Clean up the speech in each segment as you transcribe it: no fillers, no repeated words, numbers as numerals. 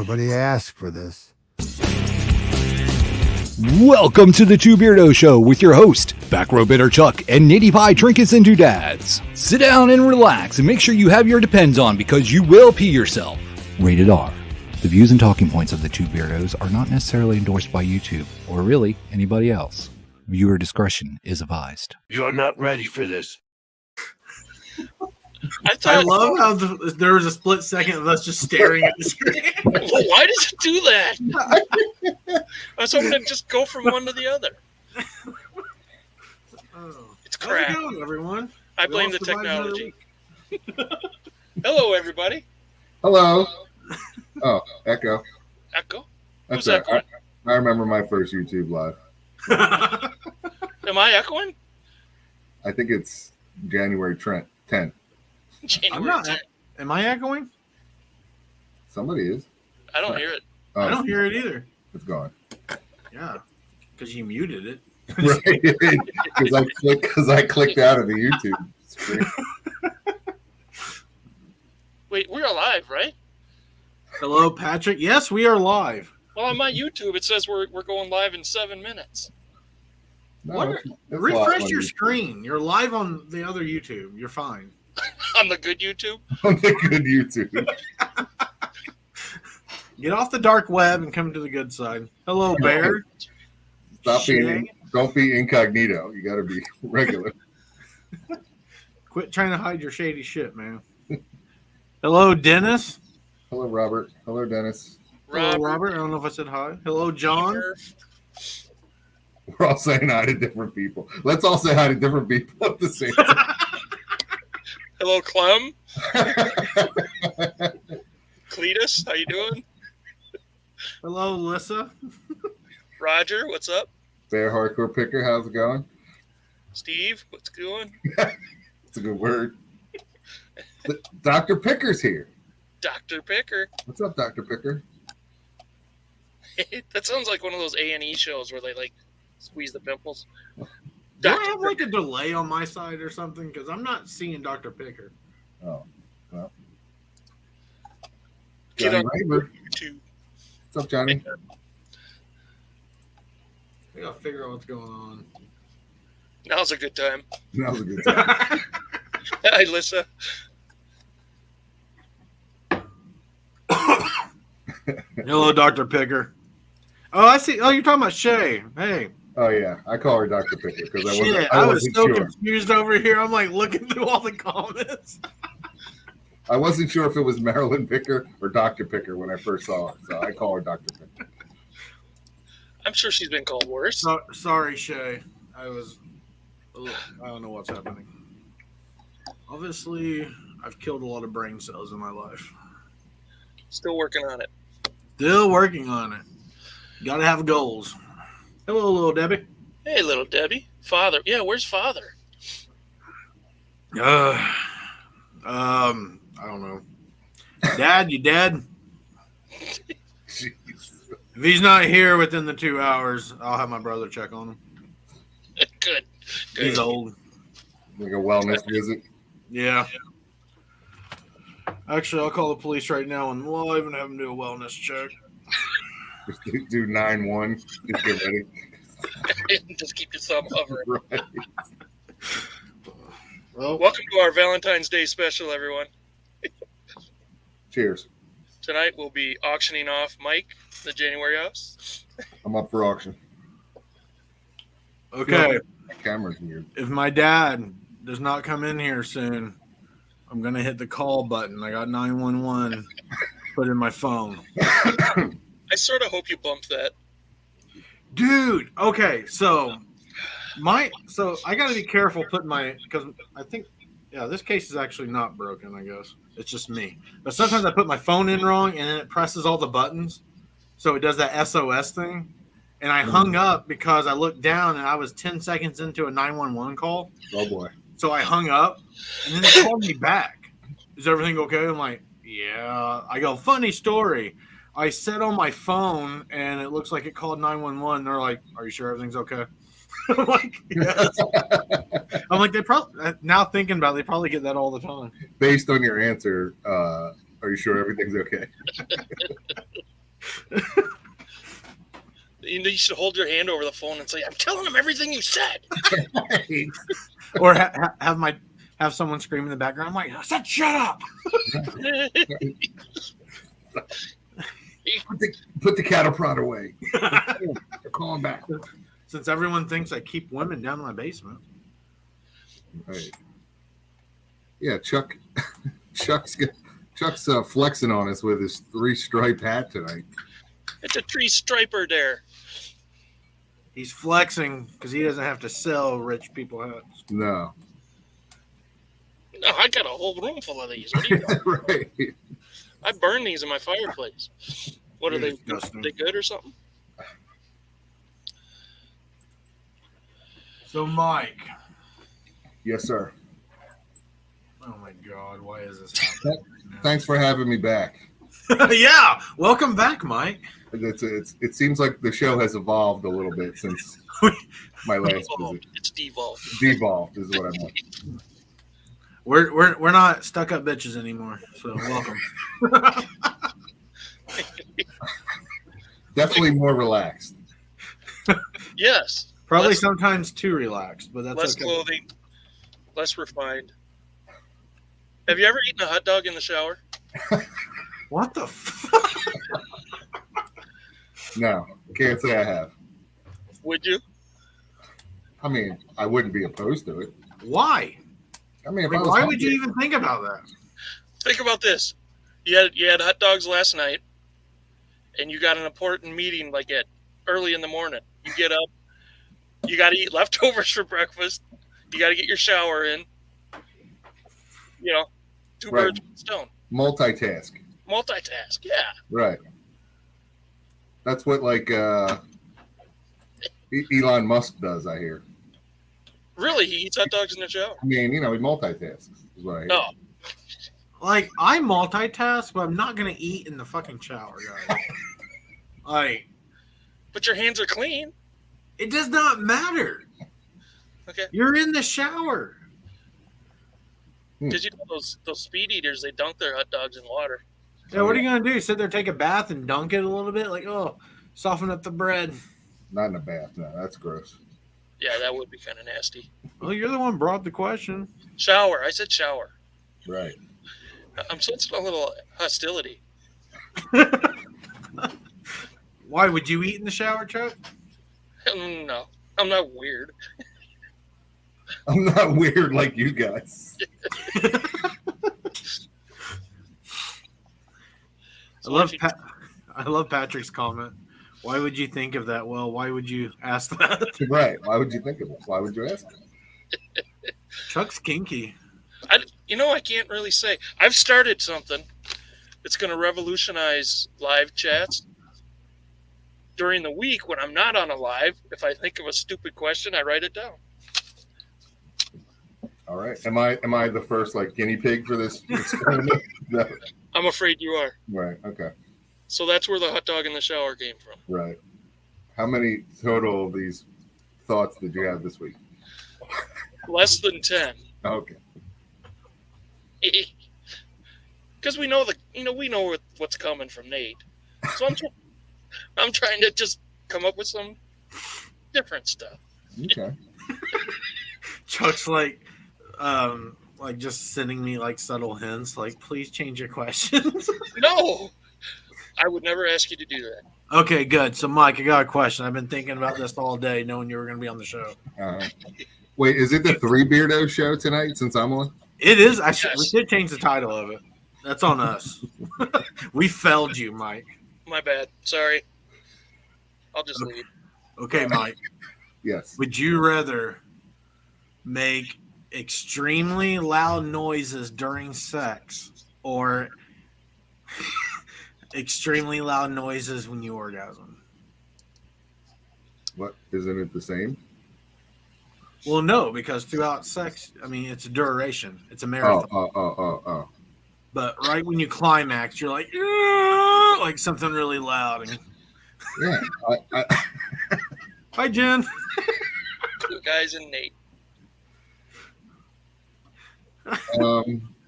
Nobody asked for this. Welcome to the Two Beirdos Show with your host, Back Row Bitter Chuck and Nateypie Trinkets and Doodads. Sit down and relax and make sure you have your Depends on because you will pee yourself. Rated R. The views and talking points of the Two Beirdos are not necessarily endorsed by YouTube or really anybody else. Viewer discretion is advised. You're not ready for this. I love how there was a split second of us just staring at the screen. Well, why does it do that? I was hoping to just go from one to the other. It's crap. How's it going, everyone? I blame the technology. Hello, everybody. Hello. Oh, Echo. Echo? That's Who's right. echoing? I remember my first YouTube live. Am I echoing? I think it's January 10th. January I'm not. 10th. Am I echoing? Somebody is. I don't hear it. Oh, I don't hear it either. It's gone. Yeah, because you muted it. Right. Because I clicked out of the YouTube screen. Wait, we're alive, right? Hello, Patrick. Yes, we are live. Well, on my YouTube, it says we're going live in 7 minutes. No, it's Refresh your screen. You're live on the other YouTube. You're fine. On the good YouTube? On the good YouTube. Get off the dark web and come to the good side. Hello, Bear. Don't be incognito. You got to be regular. Quit trying to hide your shady shit, man. Hello, Dennis. Hello, Robert. Hello, Dennis. Hello, Robert. I don't know if I said hi. Hello, John. We're all saying hi to different people. Let's all say hi to different people at the same time. Hello, Clem. Cletus, how you doing? Hello, Alyssa. Roger, what's up? Bear Hardcore Picker, how's it going? Steve, what's going? It's a good word. Dr. Picker's here. Dr. Picker. What's up, Dr. Picker? That sounds like one of those A&E shows where they like squeeze the pimples. Do I have like a delay on my side or something? Because I'm not seeing Dr. Picker. Oh, well. Get Johnny on Raver. YouTube. What's up, Johnny? I gotta figure out what's going on. Now's a good time. Now's a good time. Hi, Lissa. Hello, Dr. Picker. Oh, I see. Oh, you're talking about Shay. Hey. Oh, yeah. I call her Dr. Picker because I was wasn't so sure. confused over here. I'm like looking through all the comments. I wasn't sure if it was Marilyn Picker or Dr. Picker when I first saw her, so I call her Dr. Picker. I'm sure she's been called worse. Sorry, Shay. I don't know what's happening. Obviously, I've killed a lot of brain cells in my life. Still working on it. Still working on it. Gotta have goals. Hello, little Debbie. Hey, little Debbie. Father. Yeah, where's Father? I don't know. Dad, you dead? Jeez. If he's not here within the 2 hours, I'll have my brother check on him. Good. He's old. Like a wellness visit. Yeah. Actually, I'll call the police right now and live and have him do a wellness check. Just do 9-1. Just get ready. Just keep your thumb hovering. Right. Well, Welcome to our Valentine's Day special, everyone. Cheers. Tonight we'll be auctioning off Mike, the January house. I'm up for auction. okay. My camera's weird. If my dad does not come in here soon, I'm going to hit the call button. I got 911 put in my phone. I sort of hope you bump that. Dude, okay, so I got to be careful putting because I think, this case is actually not broken, I guess. It's just me. But sometimes I put my phone in wrong and then it presses all the buttons. So it does that SOS thing. And I hung up because I looked down and I was 10 seconds into a 911 call. Oh, boy. So I hung up and then they called me back. Is everything okay? I'm like, yeah. I go, funny story. I said on my phone and it looks like it called 911. They're like, are you sure everything's okay? I'm like, yes. I'm like, they probably, now thinking about it, they probably get that all the time. Based on your answer, are you sure everything's okay? You should hold your hand over the phone and say, "I'm telling him everything you said." Or have someone scream in the background. I'm like, I said, shut up. Put the cattle prod away. They're calling back. Since everyone thinks I keep women down in my basement. Right. Yeah, Chuck's flexing on us with his 3-stripe hat tonight. It's a tree striper there. He's flexing because he doesn't have to sell rich people hats. No. No, I got a whole room full of these. What do you want? Right. I burn these in my fireplace. What are they? Disgusting. They good or something? So, Mike. Yes, sir. Oh, my God. Why is this happening? Thanks for having me back. Yeah. Welcome back, Mike. It seems like the show has evolved a little bit since my last visit. It's devolved. Devolved is what I meant. We're not stuck up bitches anymore. So welcome. Definitely more relaxed. Yes. Probably sometimes too relaxed, but that's less okay. clothing, less refined. Have you ever eaten a hot dog in the shower? What the fuck? No, can't say I have. Would you? I mean, I wouldn't be opposed to it. Why? I mean, Why would you even think about that? Think about this. You had hot dogs last night, and you got an important meeting like at early in the morning. You get up, you got to eat leftovers for breakfast. You got to get your shower in. You know, two birds with one stone. Multitask, yeah. right? That's what Elon Musk does, I hear. Really, he eats hot dogs in the shower. I mean, he multitasks. Is what I hear. No, Like, I multitask, but I'm not gonna eat in the fucking shower, guys. but your hands are clean. It does not matter. Okay. You're in the shower. Did you know those speed eaters? They dunk their hot dogs in water. Yeah, what are you gonna do? Sit there, take a bath, and dunk it a little bit? Like, soften up the bread. Not in a bath. No, that's gross. Yeah, that would be kind of nasty. Well, you're the one who brought the question. Shower. I said shower. Right. I'm sensing a little hostility. Why would you eat in the shower, Chuck? No, I'm not weird. I'm not weird like you guys. I love Patrick's comment. Why would you think of that? Well, why would you ask that? Right. Why would you think of it? Why would you ask it? Chuck's kinky. I can't really say. I've started something that's going to revolutionize live chats. During the week when I'm not on a live, if I think of a stupid question, I write it down. All right. Am I the first guinea pig for this experiment? No. I'm afraid you are. Right. Okay. So that's where the hot dog in the shower came from. Right. How many total of these thoughts did you have this week? Less than 10. Okay. Because we know what's coming from Nate. So I'm trying to just come up with some different stuff. Okay. Chuck's just sending me subtle hints, please change your questions. No, I would never ask you to do that. Okay, good. So, Mike, I got a question. I've been thinking about this all day, knowing you were going to be on the show. Wait, is it the Three Beardos show tonight since I'm on? It is. Yes. We should change the title of it. That's on us. We failed you, Mike. My bad. Sorry. I'll just leave. Okay, Mike. Yes. Would you rather make extremely loud noises during sex or extremely loud noises when you orgasm? What? Isn't it the same? Well, no, because throughout sex, it's a duration. It's a marathon. Oh. But right when you climax, you're like, "Yeah," like something really loud. And... Yeah. Hi, Jen. Two guys and Nate.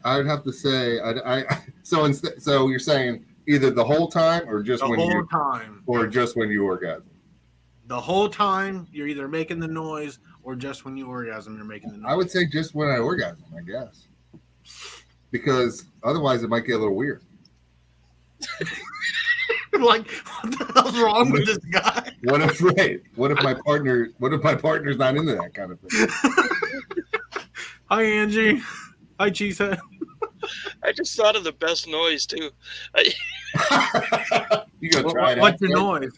I would have to say, so you're saying either the whole time or just The when whole you time. or just when you orgasm. The whole time you're either making the noise or just when you orgasm you're making the noise. I would say just when I orgasm, I guess, because otherwise it might get a little weird. Like, what the hell's wrong with this guy? What if my partner's not into that kind of thing? Hi, Angie. Hi, Cheesehead. I just thought of the best noise too. You gotta try it out. What's your noise?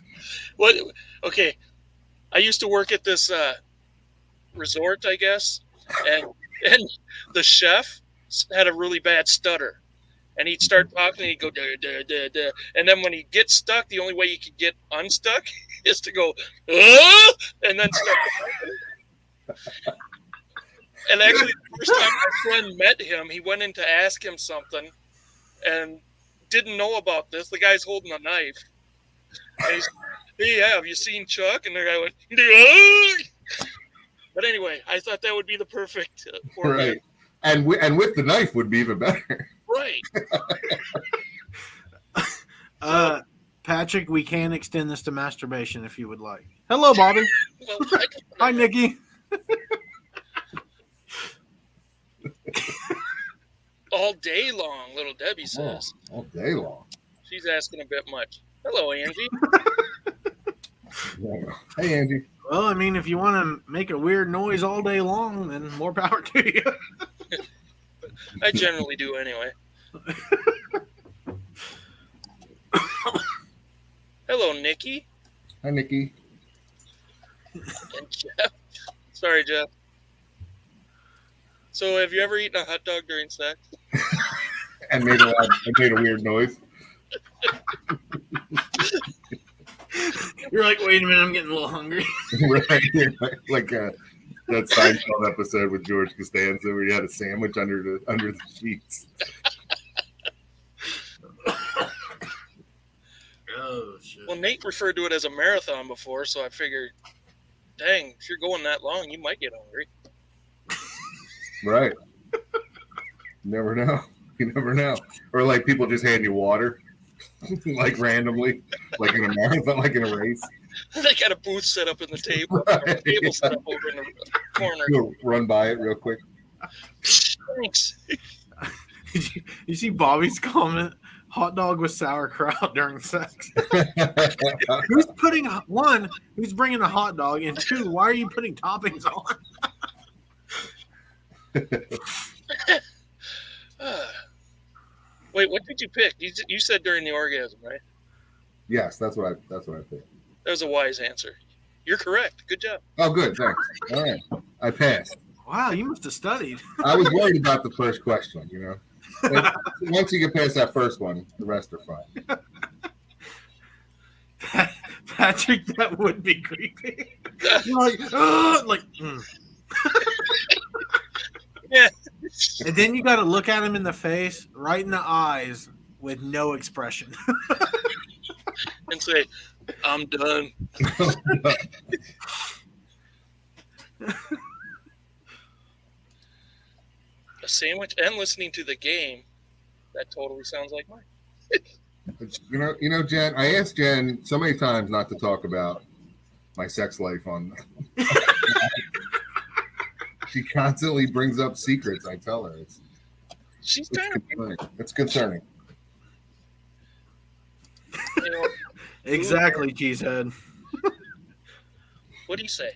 What? Okay, I used to work at this resort, I guess, and the chef had a really bad stutter, and he'd start talking, and he'd go duh, duh, duh, duh. And then when he gets stuck, the only way you could get unstuck is to go and then start talking. And actually, the first time my friend met him, he went in to ask him something and didn't know about this. The guy's holding a knife. And he's, hey, yeah, have you seen Chuck? And the guy went, yeah. But anyway, I thought that would be the perfect format. Right. And with the knife would be even better. Right. Patrick, we can extend this to masturbation if you would like. Hello, Bobby. Well, Hi, Nikki. all day long, little Debbie says. All day long. She's asking a bit much. Hello, Angie. Hey, Angie. Well, I mean, if you want to make a weird noise all day long, then more power to you. I generally do anyway. Hello, Nikki. Hi, Nikki. And Jeff. Sorry, Jeff. So, have you ever eaten a hot dog during sex? And made a weird noise. You're like, wait a minute, I'm getting a little hungry. Right. Like that Seinfeld episode with George Costanza where he had a sandwich under the sheets. Oh, shit. Well, Nate referred to it as a marathon before, so I figured, dang, if you're going that long, you might get hungry. Right. Never know. You never know. Or like people just hand you water, like randomly, like in a marathon, like in a race. They got a booth set up in the table. Right. Table set up over in the corner. Go run by it real quick. Thanks. You see Bobby's comment? Hot dog with sauerkraut during sex. Who's putting one? Who's bringing a hot dog? And two, why are you putting toppings on? Wait, what did you pick? You said during the orgasm, right? Yes, that's what I think. That was a wise answer. You're correct. Good job. Oh, good. Thanks. All right. I passed. Wow, you must have studied. I was worried about the first question, you know. But once you get past that first one, the rest are fine. Patrick, that would be creepy. Like, Yeah. And then you got to look at him in the face, right in the eyes, with no expression. And say, I'm done. A sandwich and listening to the game. That totally sounds like mine. You know, Jen. I asked Jen so many times not to talk about my sex life on. She constantly brings up secrets. I tell her She's kind of it's concerning. You know, Exactly, Cheesehead. what do you say?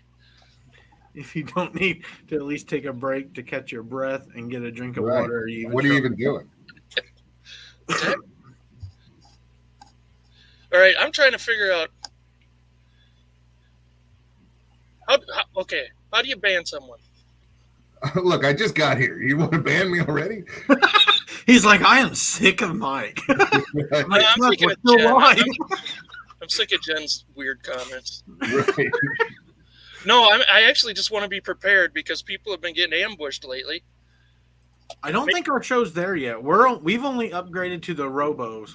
If you don't need to at least take a break to catch your breath and get a drink of Right. water, What are you even doing? All right, I'm trying to figure out how do you ban someone? Look, I just got here. You want to ban me already? He's like, I am sick of Mike. I'm like, I'm "Look, thinking we're of still Jen. live." I'm sick of Jen's weird comments. Right. No, I actually just want to be prepared because people have been getting ambushed lately. I don't think our show's there yet. We've only upgraded to the robos.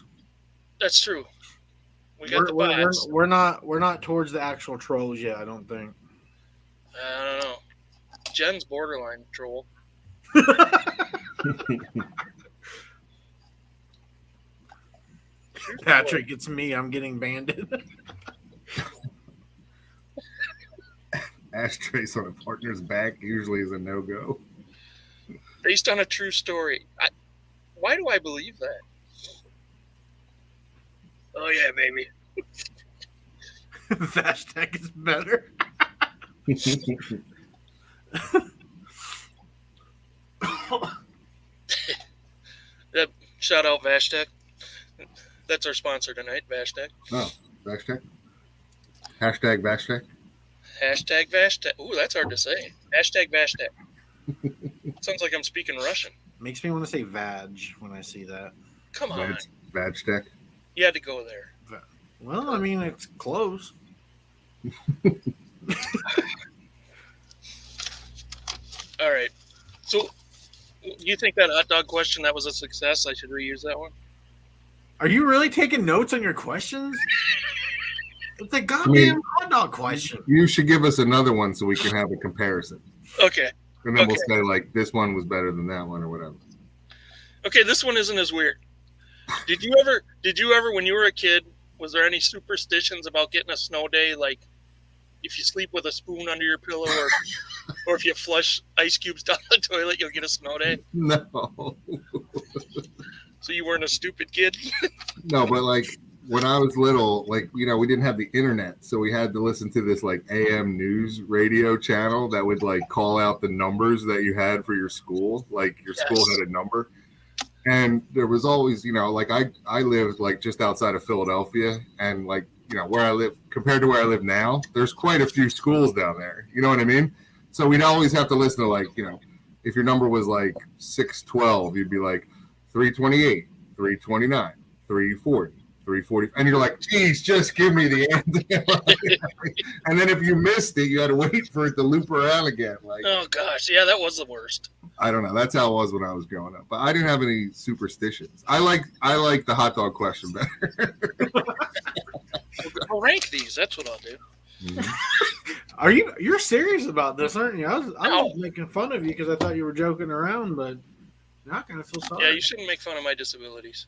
That's true. We got the We're, bots. we're not towards the actual trolls yet. I don't think. I don't know. Jen's borderline troll. Patrick, it's me. I'm getting banded. Ashtrays on a partner's back usually is a no-go. Based on a true story. Why do I believe that? Oh yeah, baby. Hashtag is better. Shout out Vashtag. That's our sponsor tonight, Vashtag. Oh, Vashtag? Hashtag Vashtag? Hashtag Vashtag. Ooh, that's hard to say. Hashtag Vashtag. Sounds like I'm speaking Russian. Makes me want to say vag when I see that. Come on. Vashtag? You had to go there. Well, I mean, it's close. All right. So, you think that hot dog question, that was a success? I should reuse that one? Are you really taking notes on your questions? It's a goddamn hot dog question. You should give us another one so we can have a comparison. Okay. And then we'll say, like, this one was better than that one or whatever. Okay, this one isn't as weird. Did you ever, when you were a kid, was there any superstitions about getting a snow day? Like, if you sleep with a spoon under your pillow or if you flush ice cubes down the toilet, you'll get a snow day? No. So you weren't a stupid kid? No, but, like, when I was little, like, you know, we didn't have the internet, so we had to listen to this, like, AM news radio channel that would, like, call out the numbers that you had for your school. Like, your school had a number. And there was always, you know, like, I lived, like, just outside of Philadelphia, and, like, you know, where I live, compared to where I live now, there's quite a few schools down there. You know what I mean? So we'd always have to listen to, like, you know, if your number was, like, 612, you'd be like, 328, 329, 340. 340, and you're like, geez, just give me the answer. And then if you missed it, you had to wait for it to loop around again. Like, Oh gosh, yeah, that was the worst. I don't know. That's how it was when I was growing up. But I didn't have any superstitions. I like the hot dog question better. I'll rank these. That's what I'll do. Mm-hmm. You're serious about this, aren't you? I was making fun of you because I thought you were joking around, but now I kind of feel sorry. Yeah, you shouldn't make fun of my disabilities.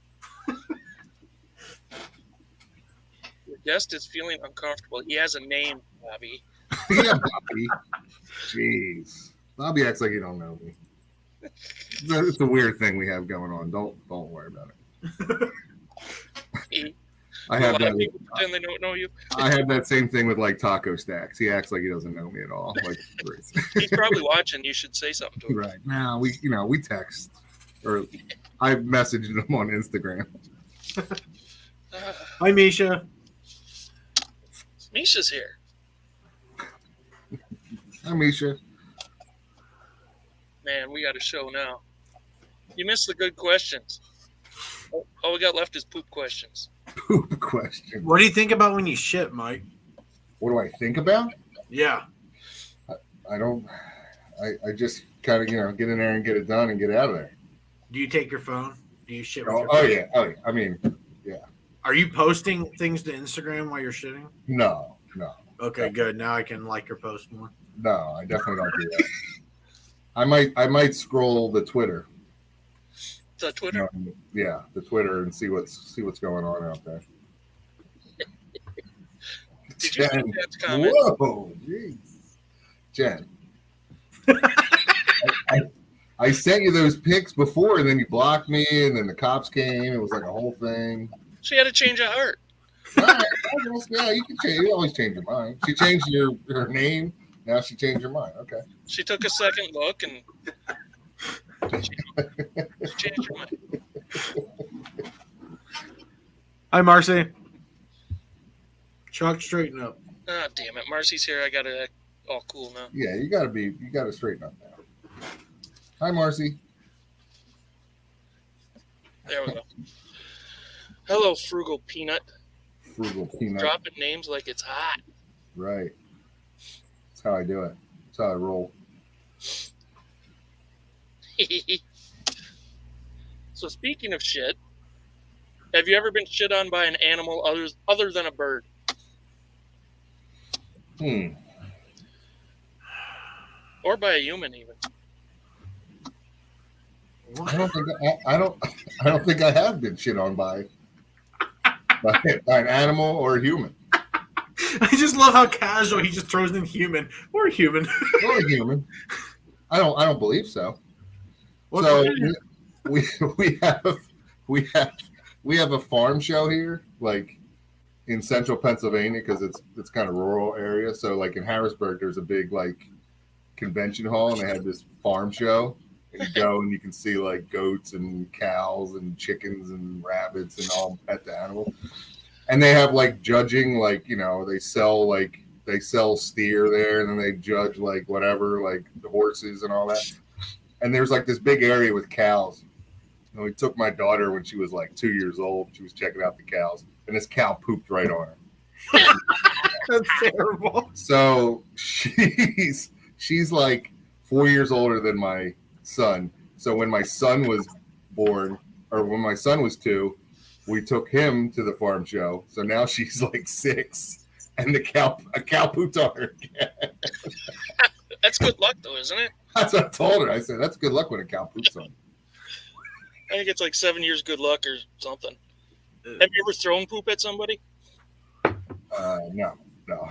Your guest is feeling uncomfortable. He has a name, Bobby. Yeah, Bobby. Jeez. Bobby acts like he don't know me. It's a weird thing we have going on. Don't worry about it. I have that. People pretend they don't know you. I have that same thing with like Taco Stacks. He acts like he doesn't know me at all. Like, he's probably watching. You should say something to him. Right now, we text, or I've messaged him on Instagram. Hi, Misha. Misha's here. Hi, Misha. Man, we got a show now. You missed the good questions. All we got left is poop questions. Poop question. What do you think about when you shit, Mike? What do I think about? Yeah. I don't. I just kind of get in there and get it done and get out of there. Do you take your phone? Do you shit with your Oh phone? yeah. I mean, yeah. Are you posting things to Instagram while you're shitting? No. Okay, good. Now I can like your post more. No, I definitely don't do that. I might scroll the Twitter. The Twitter? Yeah, the Twitter and see what's going on out there. Did you see Jen's comment? Whoa, jeez. Jen. I sent you those pics before, and then you blocked me, and then the cops came. It was like a whole thing. She had a change of heart. Yeah, you can change. You always change your mind. She changed her name. Now she changed her mind. Okay. She took a second look and she changed her mind. Hi, Marcy. Chuck, straighten up. Ah, damn it. Marcy's here. I got to act all cool now. Yeah, you gotta straighten up now. Hi, Marcy. There we go. Hello, Frugal Peanut. Frugal Peanut. Dropping names like it's hot. Right. That's how I do it. That's how I roll. So speaking of shit, have you ever been shit on by an animal other than a bird? Or by a human even? I don't think I have been shit on by. by an animal or a human. I just love how casual he just throws in human or human. Or a human. I don't believe so. What So kind we have a farm show here, like in central Pennsylvania, because it's kind of rural area. So like in Harrisburg, there's a big like convention hall, and they had this farm show. And you go and you can see like goats and cows and chickens and rabbits and all pet animals. And they have like judging, like, you know, they sell steer there, and then they judge like whatever, like the horses and all that. And there's like this big area with cows. And we took my daughter when she was like 2 years old. She was checking out the cows, and this cow pooped right on her. That's terrible. So she's like 4 years older than my son. So when my son was born, or when my son was 2, we took him to the farm show. So now she's like 6, and a cow pooped on her again. That's good luck, though, isn't it? That's what I told her. I said, that's good luck when a cow poops on you. I think it's like 7 years good luck or something. Have you ever thrown poop at somebody? No.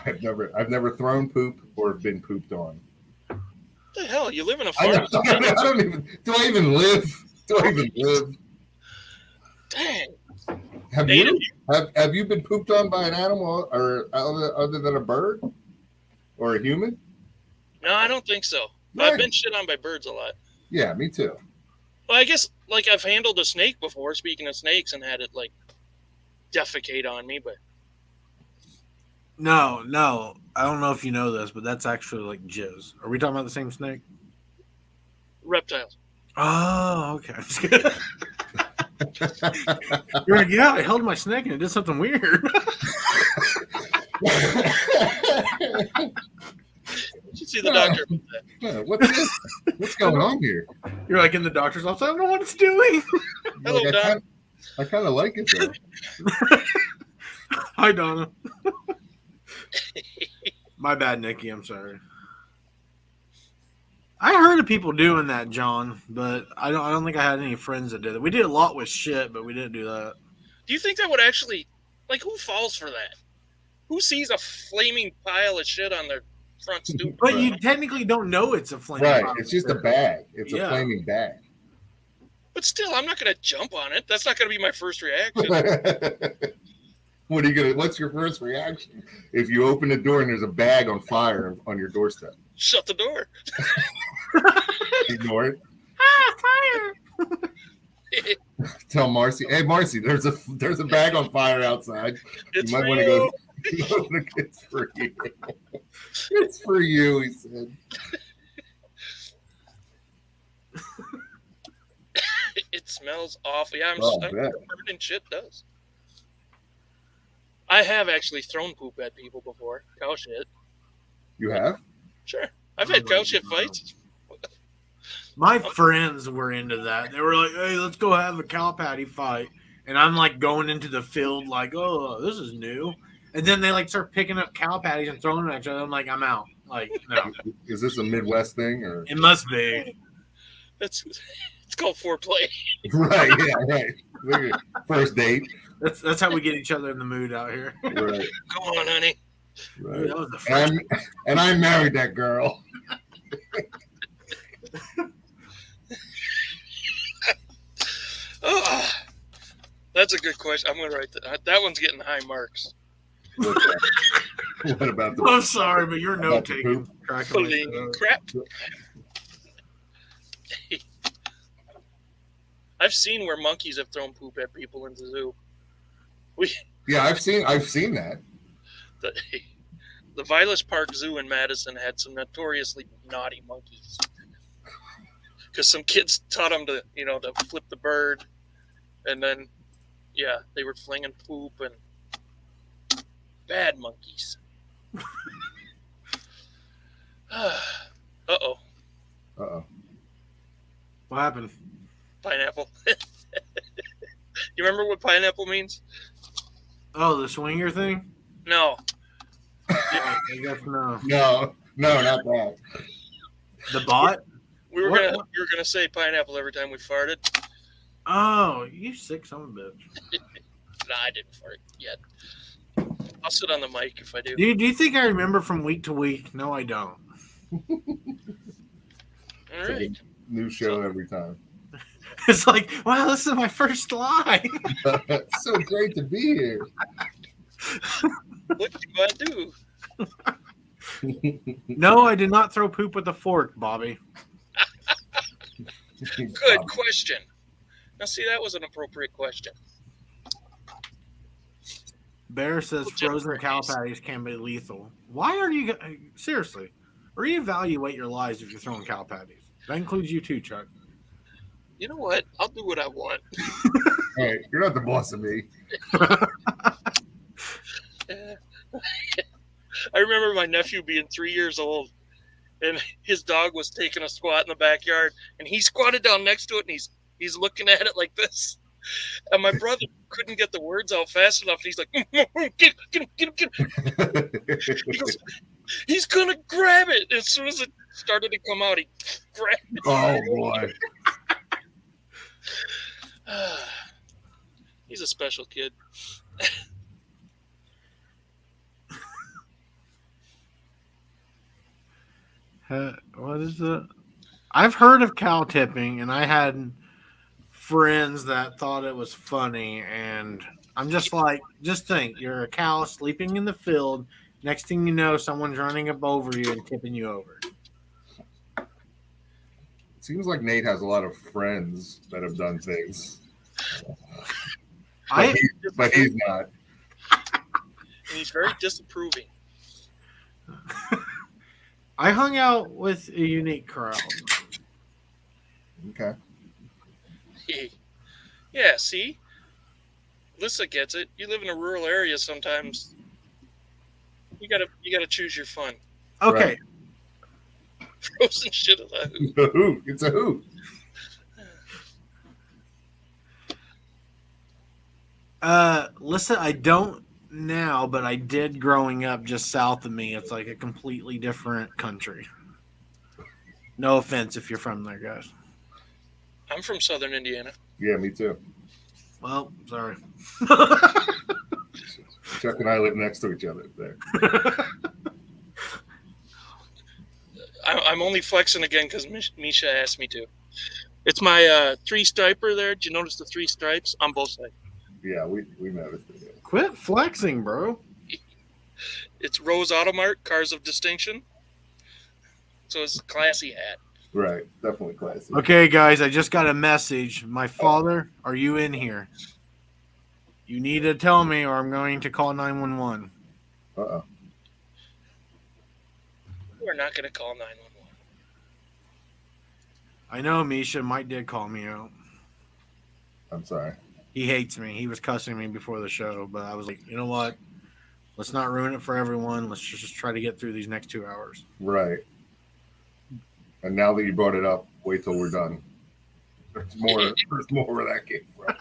I've never thrown poop or been pooped on. What the hell? You live in a I farm. don't even. Do I even live? Dang. Have you been pooped on by an animal or other than a bird or a human? No, I don't think so. Right. I've been shit on by birds a lot. Yeah, me too. Well, I guess like I've handled a snake before, speaking of snakes, and had it like defecate on me, but No. I don't know if you know this, but that's actually like jizz. Are we talking about the same snake? reptiles. Oh, okay. You're like, yeah, I held my snake and it did something weird. You should see the doctor about that. Yeah, what's this? What's going on here? You're like in the doctor's office. I don't know what it's doing. Hello, Like, Don. I kind of like it though. Hi, Donna. My bad, Nikki. I'm sorry. I heard of people doing that, John, but I don't think I had any friends that did it. We did a lot with shit, but we didn't do that. Do you think that would actually, like, who falls for that? Who sees a flaming pile of shit on their front stoop? But you technically don't know it's a flame. Right, it's just a bag. It's a flaming bag. But still, I'm not going to jump on it. That's not going to be my first reaction. What are you gonna? What's your first reaction if you open the door and there's a bag on fire on your doorstep? Shut the door. Ignore it. Ah, fire! Tell Marcy, hey Marcy, there's a bag on fire outside. It's you might for want to you. go. It's for you. It's for you, he said. It smells awful. Yeah, I'm bet. covered in shit. Does. I have actually thrown poop at people before. Cow shit. You have? Sure. I've had cow shit fights. My friends were into that. They were like, hey, let's go have a cow patty fight. And I'm like going into the field like, oh, this is new. And then they like start picking up cow patties and throwing them at each other. I'm like, I'm out. Like, no. Is this a Midwest thing or? It must be. It's called foreplay. Right. Yeah. Right. Look at first date. That's how we get each other in the mood out here. Right. Go on, honey. Right. That was the first. And I married that girl. Oh, that's a good question. I'm going to write that. That one's getting high marks. What about the? I'm sorry, but you're about note the taking. poop? Holy crap. I've seen where monkeys have thrown poop at people in the zoo. Yeah, I've seen that. The Vilas Park Zoo in Madison had some notoriously naughty monkeys. Because some kids taught them to flip the bird. And then, yeah, they were flinging poop and bad monkeys. Uh-oh. Uh-oh. What happened? Pineapple. You remember what pineapple means? Oh, the swinger thing? No. I guess no. No, not that. The bot? We were What? gonna say pineapple every time we farted. Oh, you sick son of a bitch. Nah, I didn't fart yet. I'll sit on the mic if I do. Do you think I remember from week to week? No, I don't. All right. New show every time. It's like, wow, this is my first line. So great to be here. What do I do? No, I did not throw poop with a fork, Bobby. Good question. Now, see, that was an appropriate question. Bear says frozen cow patties can be lethal. Why are you seriously? Reevaluate your lives if you're throwing cow patties. That includes you too, Chuck. You know what? I'll do what I want. All right, you're not the boss of me. I remember my nephew being 3 years old, and his dog was taking a squat in the backyard, and he squatted down next to it, and he's looking at it like this. And my brother couldn't get the words out fast enough. And he's like, get him. He goes, he's gonna grab it. As soon as it started to come out, he grabbed it. Oh boy. He's a special kid. What is it? I've heard of cow tipping, and I had friends that thought it was funny, and I'm just like, just think, you're a cow sleeping in the field. Next thing you know, someone's running up over you and tipping you over. It seems like Nate has a lot of friends that have done things. But he's not. And he's very disapproving. I hung out with a unique crowd. Okay. Yeah, see? Lissa gets it. You live in a rural area sometimes. You gotta choose your fun. Okay. Right. Frozen shit is a hoot. It's a hoot. It's a hoot. Listen, I don't now, but I did growing up just south of me. It's like a completely different country. No offense if you're from there, guys. I'm from southern Indiana. Yeah, me too. Well, sorry. Chuck and I live next to each other there. I'm only flexing again because Misha asked me to. It's my 3-striper there. Did you notice the 3 stripes on both sides? Yeah, we noticed it. Yeah. Quit flexing, bro. It's Rose Automart, Cars of Distinction. So it's a classy hat. Right, definitely classy. Okay, guys, I just got a message. My father, are you in here? You need to tell me or I'm going to call 911. Uh-oh. We're not going to call 911. I know Misha Mike did call me out. I'm sorry. He hates me. He was cussing me before the show, but I was like, you know what? Let's not ruin it for everyone. Let's just try to get through these next 2 hours. Right. And now that you brought it up, wait till we're done. There's more where that came from.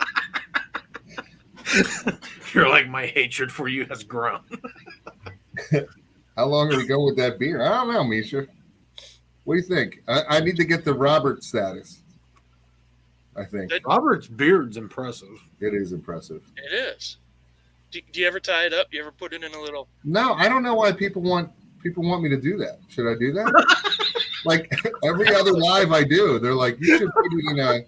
You're like, my hatred for you has grown. How long are we going with that beer? I don't know, Misha. What do you think? I need to get the Robert status. I think. Robert's beard's impressive. It is impressive. It is. Do you ever tie it up? You ever put it in a little... No, I don't know why people want me to do that. Should I do that? Like every other live I do, they're like, you should put it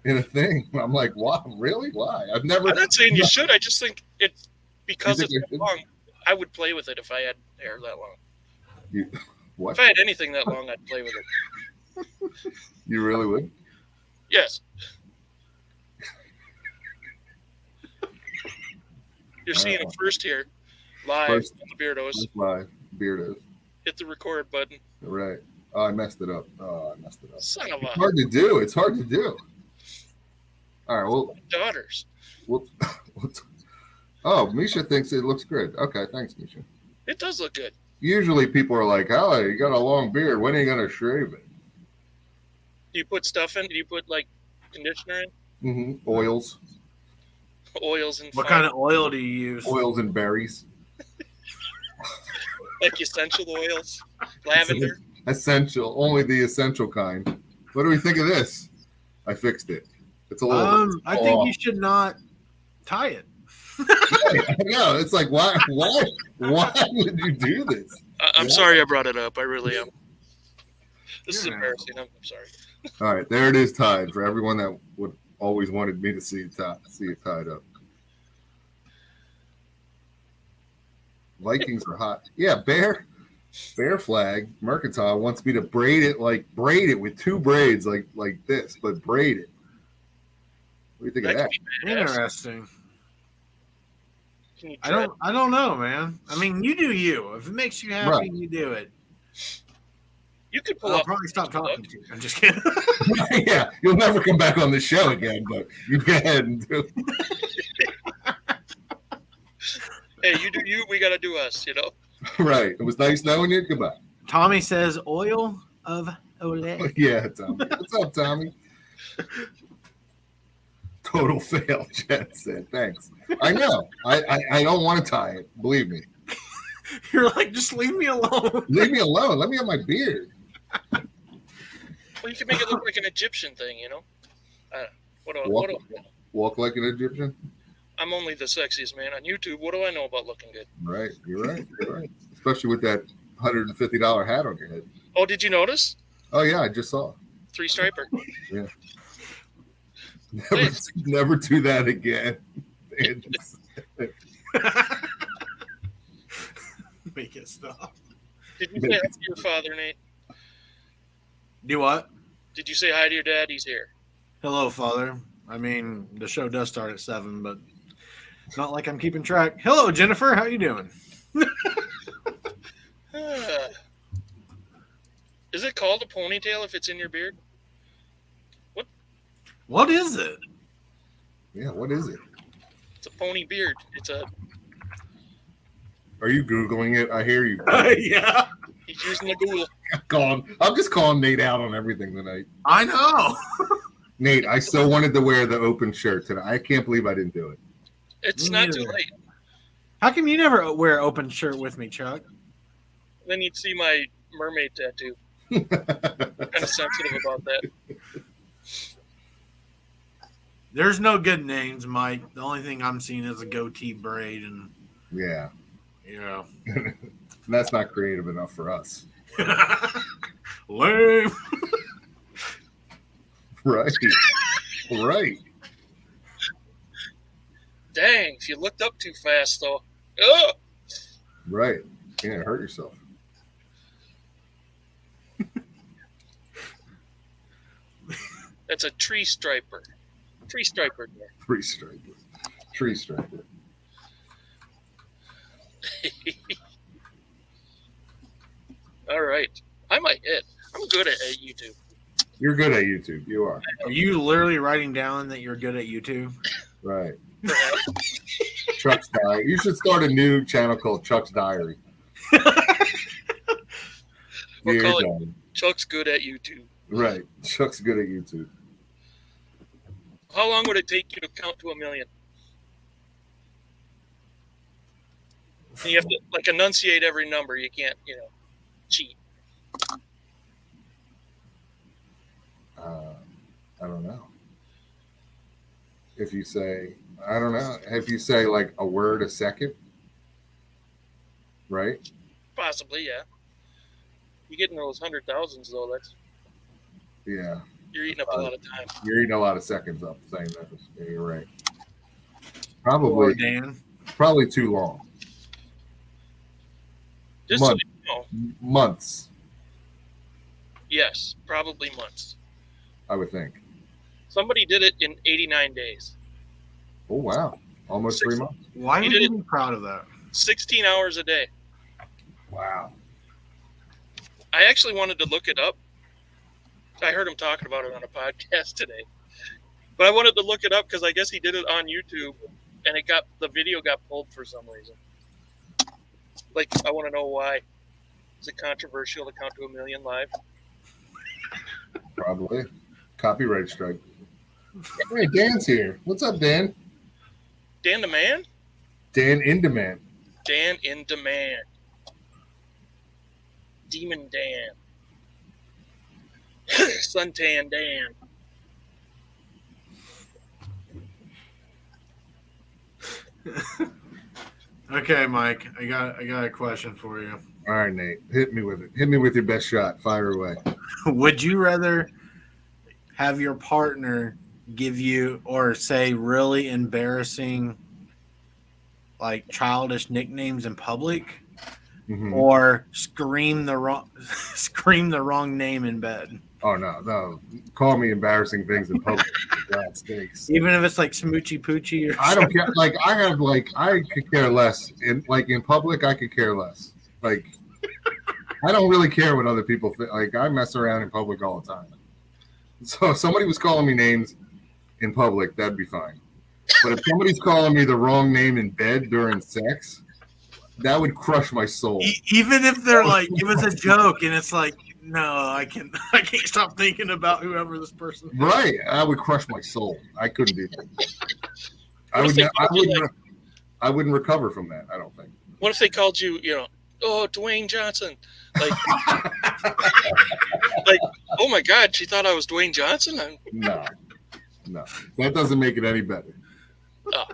in a thing. I'm like, wow, really? Why? I've never. I'm not saying you should. I just think it's because it's long. I would play with it if I had hair that long. What? If I had anything that long, I'd play with it. You really would? Yes. You're seeing it first here, live on the Beirdos. Live, Beirdos. Hit the record button. Right. Oh, I messed it up. Son of a... It's hard to do. It's hard to do. All right. Well, daughters. Oh, Misha thinks it looks good. Okay, thanks, Misha. It does look good. Usually people are like, oh, you got a long beard. When are you going to shave it? Do you put stuff in? Do you put, like, conditioner in? Mm-hmm. Oils. Oils and What kind of oil do you use? Oils and berries. Like essential oils? Lavender? Essential. Only the essential kind. What do we think of this? I fixed it. It's a little... I think you should not tie it. No, it's like why would you do this? I'm sorry I brought it up. I really am. This is You're an embarrassing. I'm sorry. All right, there it is, tied for everyone that would always wanted me to see it tied up. Vikings are hot. Yeah, Bear Flag Mercantile wants me to braid it with 2 braids like this, but braid it. What do you think of that? Interesting. Can you I don't know, man. I mean, you do you. If it makes you happy, Right. you do it. You could pull I'll off. probably stop talking to you. I'm just kidding. Yeah, you'll never come back on the show again, but you go ahead and do it. Hey, you do you. We gotta do us. You know. Right. It was nice knowing you. Goodbye. Tommy says oil of Olay. Yeah, Tommy. What's up, Tommy? Total fail, Jen said. Thanks. I know. I don't want to tie it. Believe me. You're like, just leave me alone. Leave me alone. Let me have my beard. Well, you can make it look like an Egyptian thing. You know. Walk like an Egyptian. I'm only the sexiest man on YouTube. What do I know about looking good? Right. You're right. You're right. Especially with that $150 hat on your head. Oh, did you notice? Oh yeah, I just saw. 3-striper. Yeah. Never do that again. Make it stop. Did you say hi to your father, Nate? Do what? Did you say hi to your dad? He's here. Hello, Father. I mean, the show does start at 7, but it's not like I'm keeping track. Hello, Jennifer. How you doing? Is it called a ponytail if it's in your beard? What is it? Yeah, what is it? It's a pony beard. Are you Googling it? I hear you. Yeah. He's using the Google. I'm just calling Nate out on everything tonight. I know. Nate, I still wanted to wear the open shirt today. I can't believe I didn't do it. It's Me not neither. too late. How come you never wear an open shirt with me, Chuck? Then you'd see my mermaid tattoo. Kind of sensitive about that. There's no good names, Mike. The only thing I'm seeing is a goatee braid, and Yeah. That's not creative enough for us. Lame. Right. Right. Dang, if you looked up too fast, though. Oh! Right. You can't hurt yourself. That's a tree striper. Tree striper there. Tree striper. Tree striper. All right. I might hit. I'm good at YouTube. You're good at YouTube. You are. Are you literally writing down that you're good at YouTube? Right. Chuck's Diary. You should start a new channel called Chuck's Diary. We'll You're call it done. Chuck's good at YouTube. Right. Chuck's good at YouTube. How long would it take you to count to 1 million? And you have to enunciate every number. You can't, cheat. I don't know. If you say, I don't know. If you say like a word a second, right? Possibly, yeah. You get into those 100,000s though. Yeah. You're eating up a lot of time. You're eating a lot of seconds up saying that. Yeah, you're right. Or Dan. Probably too long. Just so you know, Months, yes, probably months. I would think. Somebody did it in 89 days. Oh wow. Almost 3 months. Why You would did you be proud of that? 16 hours a day. Wow. I actually wanted to look it up. I heard him talking about it on a podcast today. But I wanted to look it up because I guess he did it on YouTube and the video got pulled for some reason. I want to know why. Is it controversial to count to 1 million live? Probably. Copyright strike. Hey, Dan's here. What's up, Dan? Dan the Man? Dan in demand. Dan in demand. Demon Dan. Suntan Dan. Okay, Mike, I got a question for you. All right, Nate, hit me with it. Hit me with your best shot. Fire away. Would you rather have your partner give you or say really embarrassing, like childish nicknames in public, or scream the wrong name in bed? Oh no! Call me embarrassing things in public. God sakes. Even if it's like smoochy poochie. I don't care. Like I could care less. In public, I could care less. Like I don't really care what other people think. Like I mess around in public all the time. So if somebody was calling me names in public, that'd be fine. But if somebody's calling me the wrong name in bed during sex, that would crush my soul. Even if they're like, it was a joke, and it's like, no, I can't stop thinking about whoever this person is. Right, I would crush my soul. I couldn't do that. I wouldn't recover from that. I don't think. What if they called you, oh, Dwayne Johnson? Like, oh my God, she thought I was Dwayne Johnson? No, that doesn't make it any better. Oh.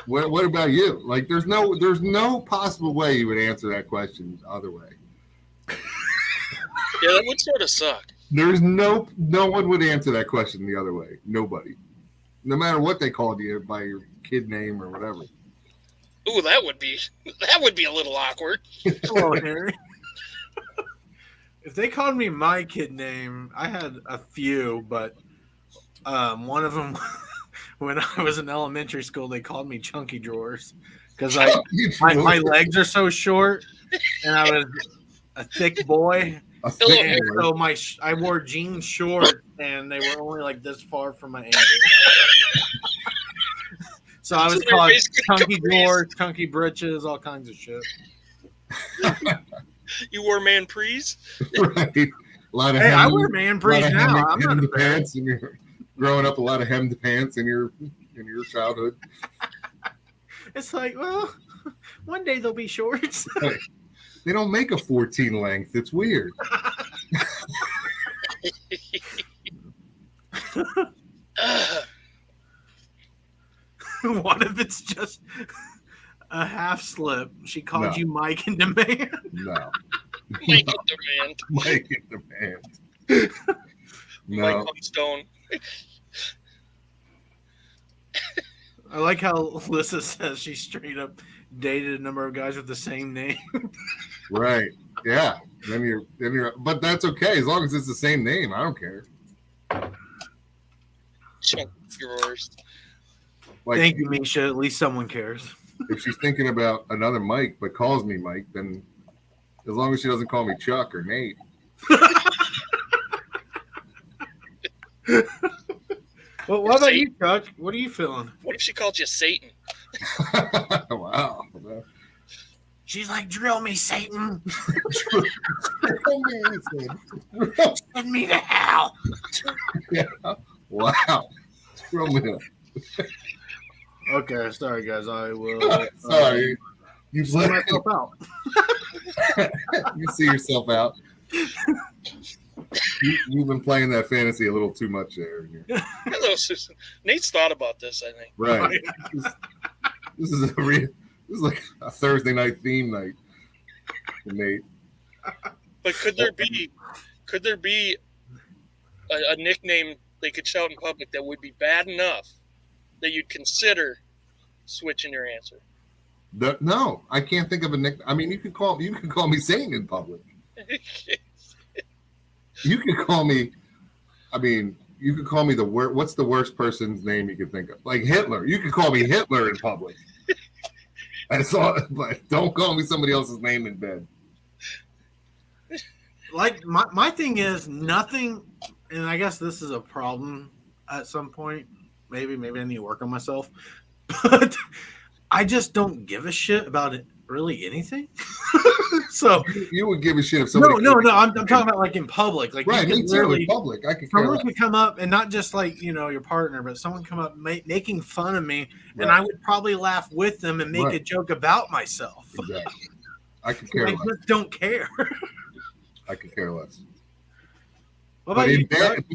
What about you? Like, there's no possible way you would answer that question other way. Yeah, that would sort of suck. There's no one would answer that question the other way. Nobody. No matter what they called you by your kid name or whatever. Ooh, that would be a little awkward. Hello, Harry. If they called me my kid name, I had a few, but one of them, when I was in elementary school, they called me Chunky Drawers because my legs are so short, and I was a thick boy. And so I wore jeans short, and they were only like this far from my ankle. So I was called Chunky Drawers, Chunky Britches, all kinds of shit. You wore man prees? Right. A lot of I wear man prees now. I'm not pants, and you're growing up a lot of hemmed pants in your childhood. It's like, well, one day there'll be shorts. Right. They don't make a 14 length. It's weird. What if it's just a half slip? She called you Mike in demand. No. Mike in demand. Mike in demand. No. Mike on Stone. I like how Alyssa says she straight up dated a number of guys with the same name. Right. Yeah. Then you're but that's okay as long as it's the same name. I don't care. Chunky Drawers. Like, thank you, Misha. At least someone cares. If she's thinking about another Mike but calls me Mike, then as long as she doesn't call me Chuck or Nate. Well, what about you, Chuck? What are you feeling? What if she called you Satan? Wow. She's like, drill me, Satan. Send me to hell. Yeah. Wow. Drill me. Okay, sorry, guys. I will. Sorry. You see myself out. You see yourself out. You've been playing that fantasy a little too much there. Hello, Susan. Nate's thought about this, I think. Right. This is like a Thursday night theme night for Nate. But could there be a nickname they could shout in public that would be bad enough that you'd consider switching your answer? No, I can't think of a nickname. I mean, you can call me Satan in public. You could call me. I mean, you could call me the worst. What's the worst person's name you could think of? Like Hitler. You could call me Hitler in public. That's all. But don't call me somebody else's name in bed. Like my thing is nothing, and I guess this is a problem at some point. Maybe I need to work on myself, but I just don't give a shit about it. Really anything. So you would give a shit if somebody. No. I'm talking about like in public. Like right, me too. In public, I could. Someone could come up and not just like your partner, but someone come up making fun of me, and I would probably laugh with them and make a joke about myself. Exactly. I could care less. I just don't care. I could care less. What about you?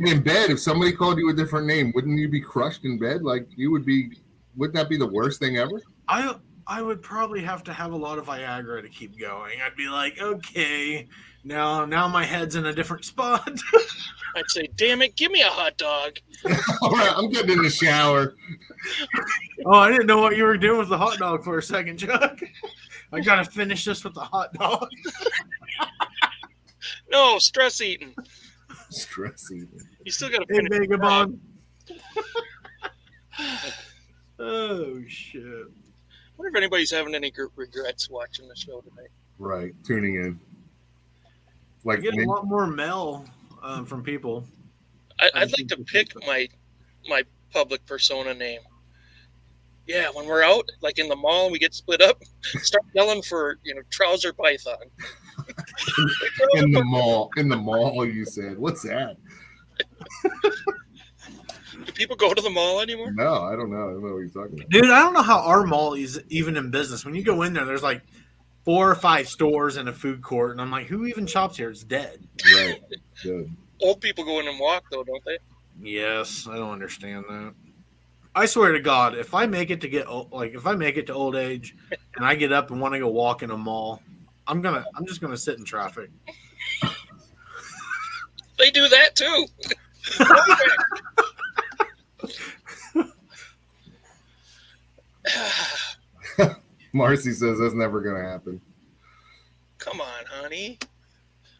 In bed, if somebody called you a different name, wouldn't you be crushed in bed? Like you would be. Wouldn't that be the worst thing ever? I would probably have to have a lot of Viagra to keep going. I'd be like, okay, now my head's in a different spot. I'd say, damn it, give me a hot dog. All right, I'm getting in the shower. Oh, I didn't know what you were doing with the hot dog for a second, Chuck. I gotta finish this with the hot dog. No, stress eating. Stress eating. You still got to Hey, finish. Vagabond. Oh shit! I wonder if anybody's having any regrets watching the show tonight. Right, tuning in. I Like get a lot more mail from people. I'd like to pick my public persona name. Yeah, when we're out, like in the mall, we get split up. Start yelling for trouser python. in the mall. You said, what's that? Do people go to the mall anymore? No, I don't know. I don't know what you're talking about. Dude, I don't know how our mall is even in business. When you go in there, there's like 4 or 5 stores and a food court, and I'm like, who even shops here? It's dead. Right. Good. Old people go in and walk, though, don't they? Yes, I don't understand that. I swear to God, if I make it to old age, and I get up and want to go walk in a mall, I'm just gonna sit in traffic. They do that too. Marcy says that's never going to happen. Come on, honey.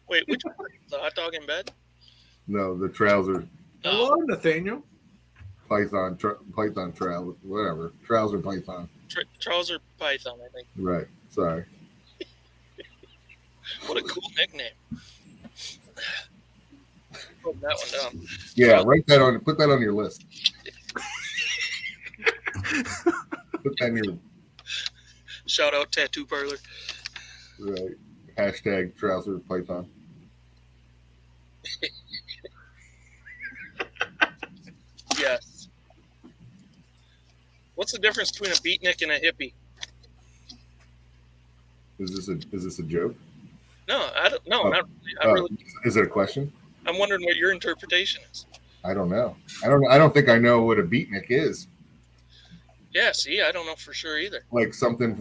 Wait, which one? The hot dog in bed? No, the trouser, Hello, Nathaniel. python trouser, whatever. Trouser python. Trouser python, I think. Right. Sorry. What a cool nickname. Put that one down. Yeah, put that on your list. Put that in your Shout out Tattoo Parlor. right. Hashtag trouser python. Yes. What's the difference between a beatnik and a hippie? Is this a joke? No, I don't. No, not really. Is it a question? I'm wondering what your interpretation is. I don't know. I don't think I know what a beatnik is. Yeah, see, I don't know for sure either. Like something.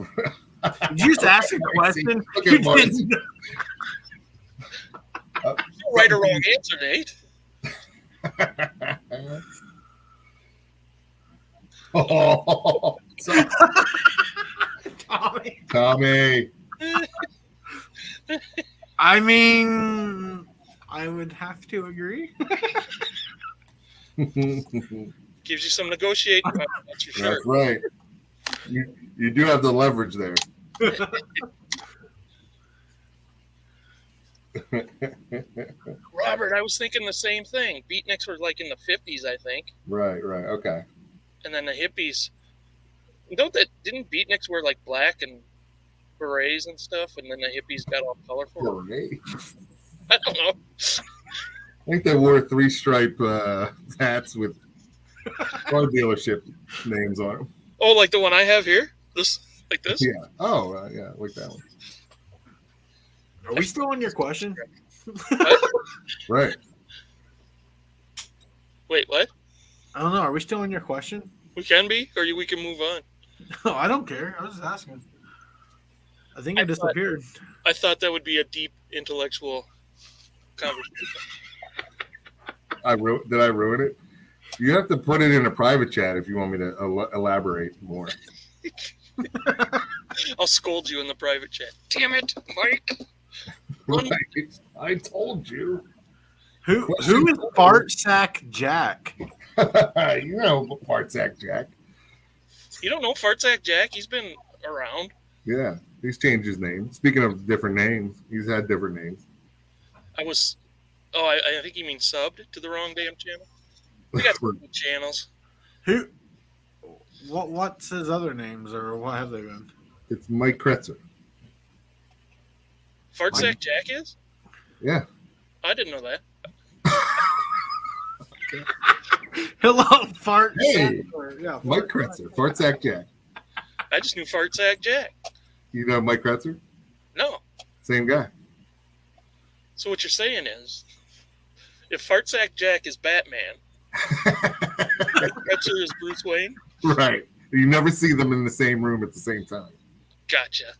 Did you just ask a question? Look at Marcy. No right or wrong answer, Nate. Oh, Tommy. I mean, I would have to agree. Gives you some negotiating power, that's for sure. That's right. You do have the leverage there. Robert, I was thinking the same thing. Beatniks were like in the 50s, I think. Right. Okay. And then the hippies. Didn't beatniks wear like black and berets and stuff, and then the hippies got all colorful? Hooray. I don't know. I think they wore 3-stripe hats with car dealership names on them. Oh, like the one I have here? Like this? Yeah. Oh, yeah, like that one. Are we still on your question? Right. Wait, what? I don't know. Are we still on your question? We can be, or we can move on. No, I don't care. I was just asking. I think I disappeared. I thought that would be a deep intellectual conversation. Did I ruin it? You have to put it in a private chat if you want me to elaborate more. I'll scold you in the private chat. Damn it, Mike. Right. I told you. Who is Fart Sack Jack? You know Fart Sack Jack. You don't know Fartsack Jack? He's been around. Yeah, he's changed his name. Speaking of different names, he's had different names. I think you mean subbed to the wrong damn channel. We got some channels. Who? What's his other names, or what have they been? It's Mike Kretzer. Fartsack Jack is? Yeah. I didn't know that. Hello, Fart. Hey, yeah, Mike Kretzer, Fart Sack Jack. I just knew Fartsack Jack. You know Mike Kretzer? No. Same guy. So what you're saying is, if Fartsack Jack is Batman, Kretzer is Bruce Wayne? Right. You never see them in the same room at the same time. Gotcha.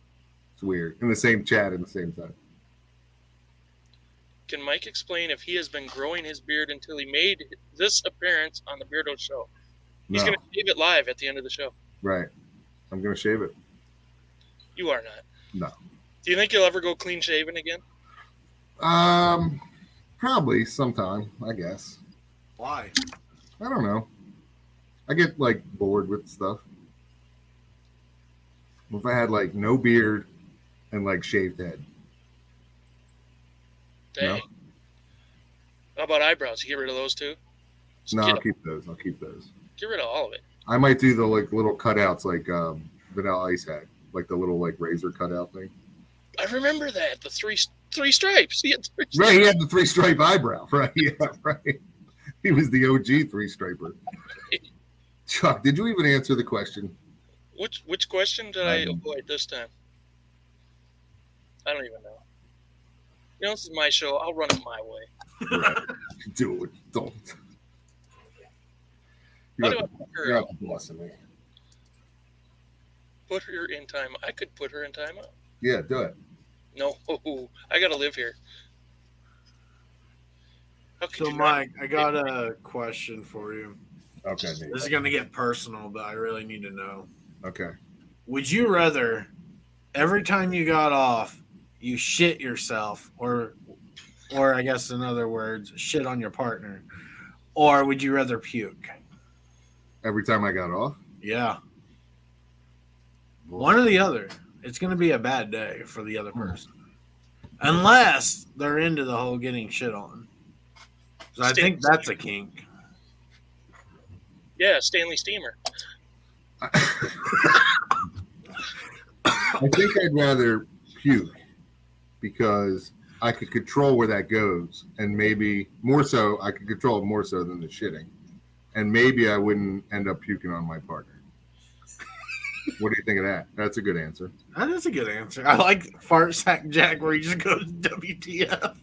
It's weird. In the same chat at the same time. Can Mike explain if he has been growing his beard until he made this appearance on the Beardo show? He's going to shave it live at the end of the show. Right. I'm going to shave it. You are not. No. Do you think you'll ever go clean shaven again? Probably sometime, I guess. Why? I don't know. I get like bored with stuff. If I had like no beard and like shaved head. Dang. No? How about eyebrows? You get rid of those too? No, I'll keep those. Get rid of all of it. I might do the like little cutouts like Vanilla Ice had, like the little like razor cutout thing. I remember that. The three stripes. He had three stripes. Right, he had the 3-stripe eyebrow. Right, yeah, right. He was the OG 3-striper. Chuck, did you even answer the question? Which question did I avoid this time? I don't even know. You know, this is my show. I'll run it my way. Right. Do it. Don't. You're not bossing me. Put her in time. I could put her in timeout. Yeah, do it. No, I gotta live here. So, Mike, I got a question for you. Okay. This is going to get personal, but I really need to know. Okay. Would you rather every time you got off, you shit yourself, or I guess in other words, shit on your partner, or would you rather puke? Every time I got off? Yeah. One or the other. It's going to be a bad day for the other person. Unless they're into the whole getting shit on. So I think that's a kink. Yeah, Stanley Steamer. I think I'd rather puke because I could control where that goes, and maybe more so, I could control it more so than the shitting, and maybe I wouldn't end up puking on my partner. What do you think of that? That's a good answer. That is a good answer. I like Fart Sack Jack where he just goes WTF.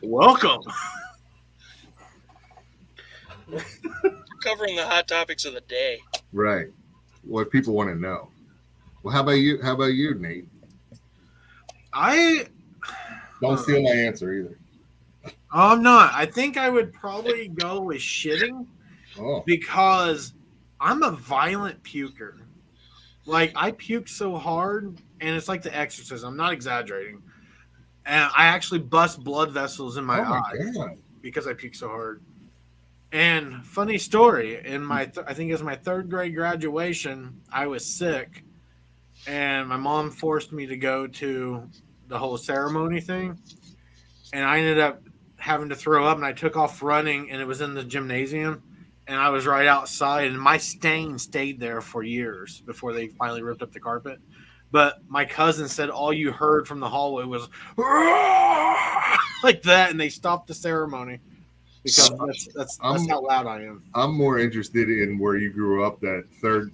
Welcome. Covering the hot topics of the day. Right. What people want to know. Well, how about you? How about you, Nate? Don't steal my answer either. I'm not. I think I would probably go with shitting because I'm a violent puker. Like, I puke so hard, and it's like The Exorcist. I'm not exaggerating. And I actually bust blood vessels in my eyes because I puke so hard. And funny story, in my I think it was my third grade graduation, I was sick, and my mom forced me to go to the whole ceremony thing, and I ended up having to throw up, and I took off running, and it was in the gymnasium, and I was right outside, and my stain stayed there for years before they finally ripped up the carpet. But my cousin said all you heard from the hallway was like that, and they stopped the ceremony. Because that's how loud I am. I'm more interested in where you grew up. That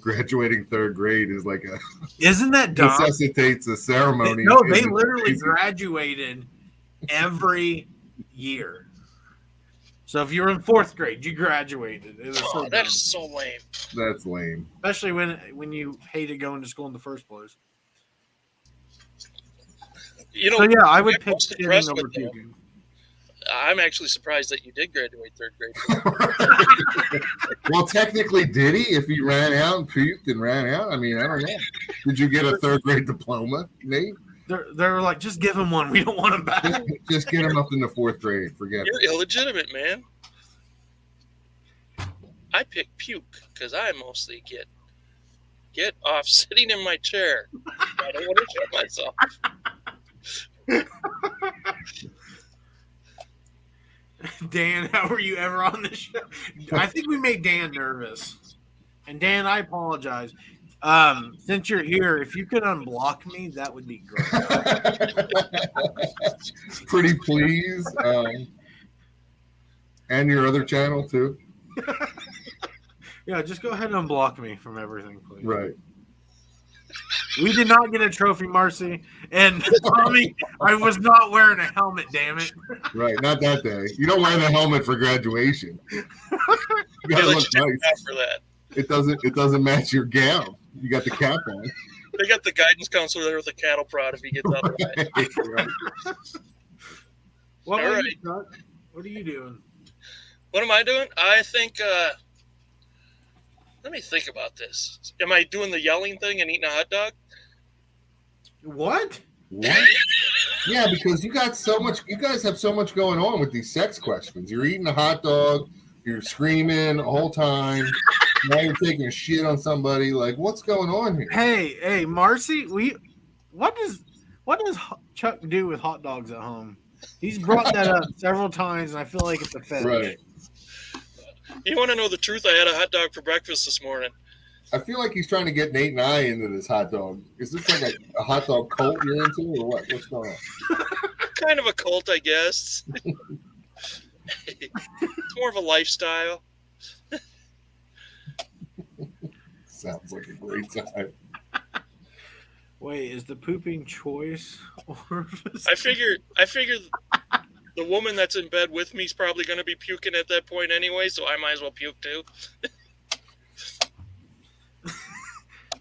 graduating third grade is like a. Isn't that dumb? Necessitates a ceremony. No, they literally graduated every year. So if you were in fourth grade, you graduated. It was that is so lame. That's lame. Especially when you hated going to school in the first place. You know, so yeah, I would pick shitting over puking. I'm actually surprised that you did graduate third grade. Well, technically, did he? If he ran out and puked and ran out? I mean, I don't know. Did you get a third grade diploma, Nate? They're like, just give him one. We don't want him back. Just get him up in the fourth grade. Forget You're illegitimate, man. I pick puke because I mostly get off sitting in my chair. I don't want to shit myself. Dan, how were you ever on this show? I think we made Dan nervous. And Dan, I apologize. Since you're here, if you could unblock me, that would be great. Pretty please. And your other channel, too. Yeah, just go ahead and unblock me from everything, please. Right. We did not get a trophy, Marcy. And Tommy, I was not wearing a helmet, damn it. Right, not that day. You don't wear the helmet for graduation. You gotta look nice. For that. It doesn't match your gown. You got the cap on. They got the guidance counselor there with a cattle prod if he gets out of the way. What All are right. you, Chuck? What are you doing? What am I doing? I think, let me think about this. Am I doing the yelling thing and eating a hot dog? What? What? Yeah, because you guys have so much going on with these sex questions. You're eating a hot dog, you're screaming the whole time. Now you're taking a shit on somebody. Like, what's going on here? Hey, Marcy, what does Chuck do with hot dogs at home? He's brought that up several times, and I feel like it's a fetish. Right. You want to know the truth? I had a hot dog for breakfast this morning. I feel like he's trying to get Nate and I into this hot dog. Is this like a hot dog cult you're into, or what? What's going on? Kind of a cult, I guess. It's more of a lifestyle. Sounds like a great time. Wait, is the pooping choice orifice? I figured the woman that's in bed with me is probably going to be puking at that point anyway, so I might as well puke too.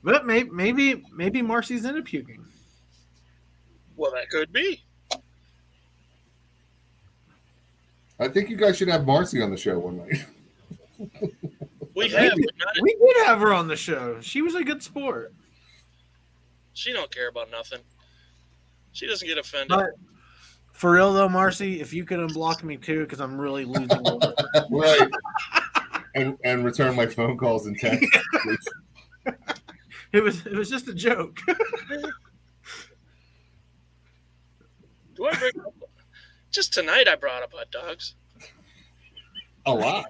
But maybe Marcy's into puking. Well, that could be. I think you guys should have Marcy on the show one night. We have, but not. We did have her on the show. She was a good sport. She don't care about nothing. She doesn't get offended. But for real though, Marcy, if you could unblock me too, because I'm really losing. Right. And return my phone calls and texts. It was just a joke. Do I bring up? Just tonight I brought up hot dogs. A lot.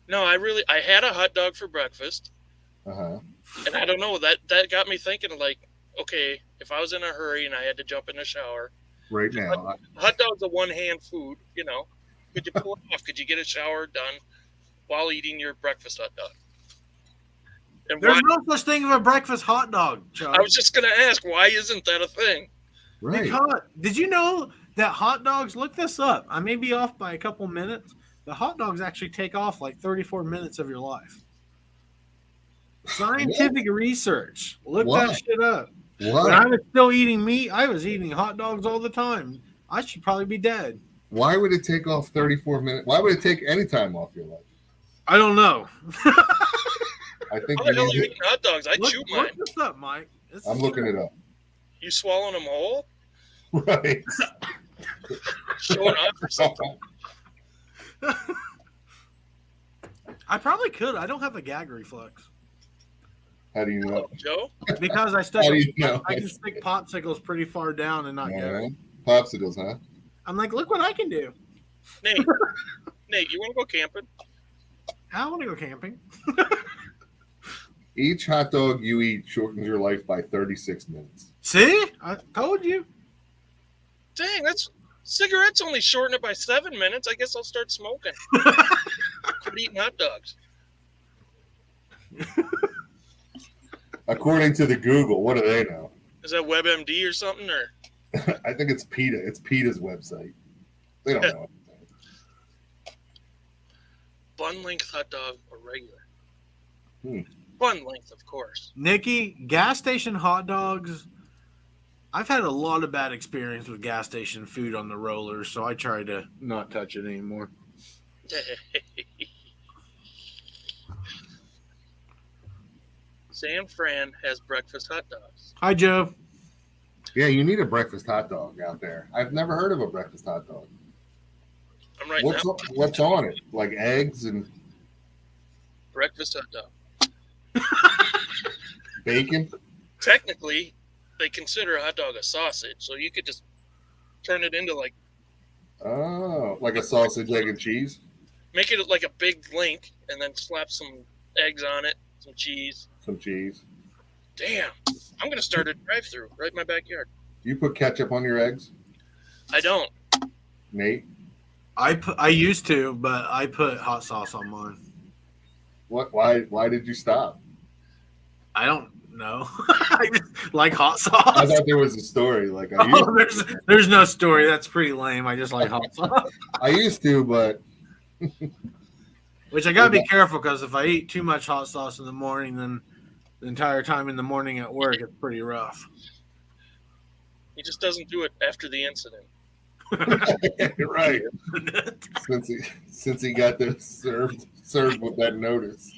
No, I had a hot dog for breakfast. Uh-huh. And I don't know, that got me thinking, like, okay, if I was in a hurry and I had to jump in the shower. Right now. Hot dog's a one-hand food, you know. Could you pull it off? Could you get a shower done while eating your breakfast hot dog? And There's no such thing as a breakfast hot dog, Chuck. I was just going to ask, why isn't that a thing? Right. Because, did you know that hot dogs, look this up. I may be off by a couple minutes. The hot dogs actually take off like 34 minutes of your life. Scientific research. Look What? that shit up. What? When I was still eating meat, I was eating hot dogs all the time. I should probably be dead. Why would it take off 34 minutes? Why would it take any time off your life? I don't know. I think How the hell are you eating hot dogs? I chew mine. Look this up, Mike. I'm looking it up. You swallowing them whole? Right. Showing off or something? I probably could. I don't have a gag reflex How do you know? Joe? because I How do you know? can stick popsicles pretty far down and not Yeah. gag. Popsicles, huh? I'm like, look what I can do. Nate, you want to go camping? I want to go camping. Each hot dog you eat shortens your life by 36 minutes. See, I told you. Dang, cigarettes only shorten it by 7 minutes. I guess I'll start smoking. Quit eating hot dogs. According to the Google, what do they know? Is that WebMD or something? Or I think it's PETA. It's PETA's website. They don't know. bun length hot dog or regular? Hmm. Bun length, of course. Nikki, gas station hot dogs. I've had a lot of bad experience with gas station food on the rollers, so I try to not touch it anymore. San Fran has breakfast hot dogs. Hi, Joe. Yeah, you need a breakfast hot dog out there. I've never heard of a breakfast hot dog. I'm right now. What's on it? Like eggs and Breakfast hot dog. bacon? Technically, they consider a hot dog a sausage, so you could just turn it into like Oh, like a sausage, egg, and cheese? make it like a big link, and then slap some eggs on it, some cheese. Some cheese. Damn, I'm gonna start a drive-through right in my backyard. You put ketchup on your eggs, I don't. Nate? I used to, but I put hot sauce on mine. What? Why did you stop? I don't know. I just like hot I sauce. thought there was a story. Like There's no story. That's pretty lame. I just like hot sauce. I used to, but Which I gotta be careful because if I eat too much hot sauce in the morning, then the entire time in the morning at work, it's pretty rough. He just doesn't do it after the incident. Right. Since he got this served with that notice.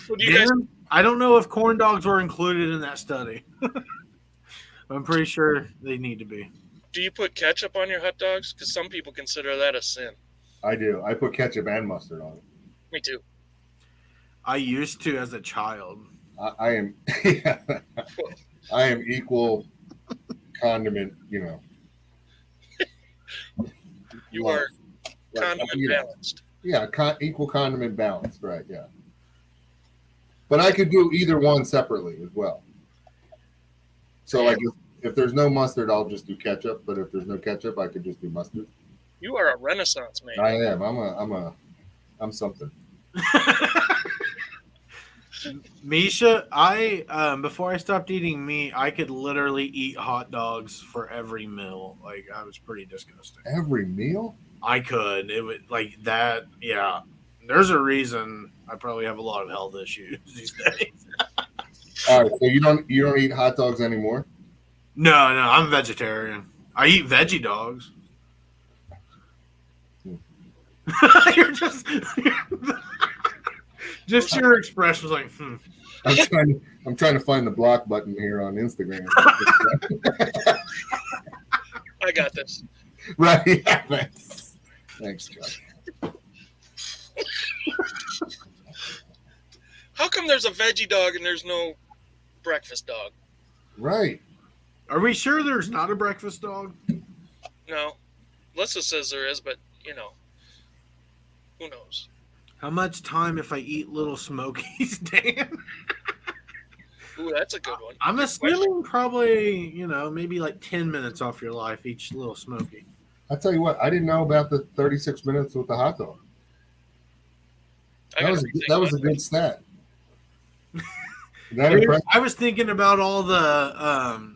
So do you guys, I don't know if corn dogs were included in that study. I'm pretty sure they need to be. do you put ketchup on your hot dogs? Because some people consider that a sin. I do. I put ketchup and mustard on it. Me too. I used to as a child. I am yeah, I am equal condiment, You are condiment balanced. Yeah, equal condiment balanced, right? Yeah. But I could do either one separately as well. So, like, if there's no mustard, I'll just do ketchup. But if there's no ketchup, I could just do mustard. You are a Renaissance man. I am. I'm something. Misha, before I stopped eating meat, I could literally eat hot dogs for every meal. Like, I was pretty disgusting. Every meal? I could. It would like that. Yeah. There's a reason I probably have a lot of health issues these days. All right. So you don't eat hot dogs anymore? No, I'm vegetarian. I eat veggie dogs. You're just your expression was like, I'm trying to find the block button here on Instagram. I got this. Right. Yeah, thanks, Chuck. How come there's a veggie dog and there's no breakfast dog? Right. Are we sure there's not a breakfast dog? No. Alyssa says there is, but, who knows? How much time if I eat little smokies, Dan? Ooh, that's a good one. I'm assuming probably, maybe like 10 minutes off your life, each little smoky. I'll tell you what, I didn't know about the 36 minutes with the hot dog. That was a good stat. I was thinking about all the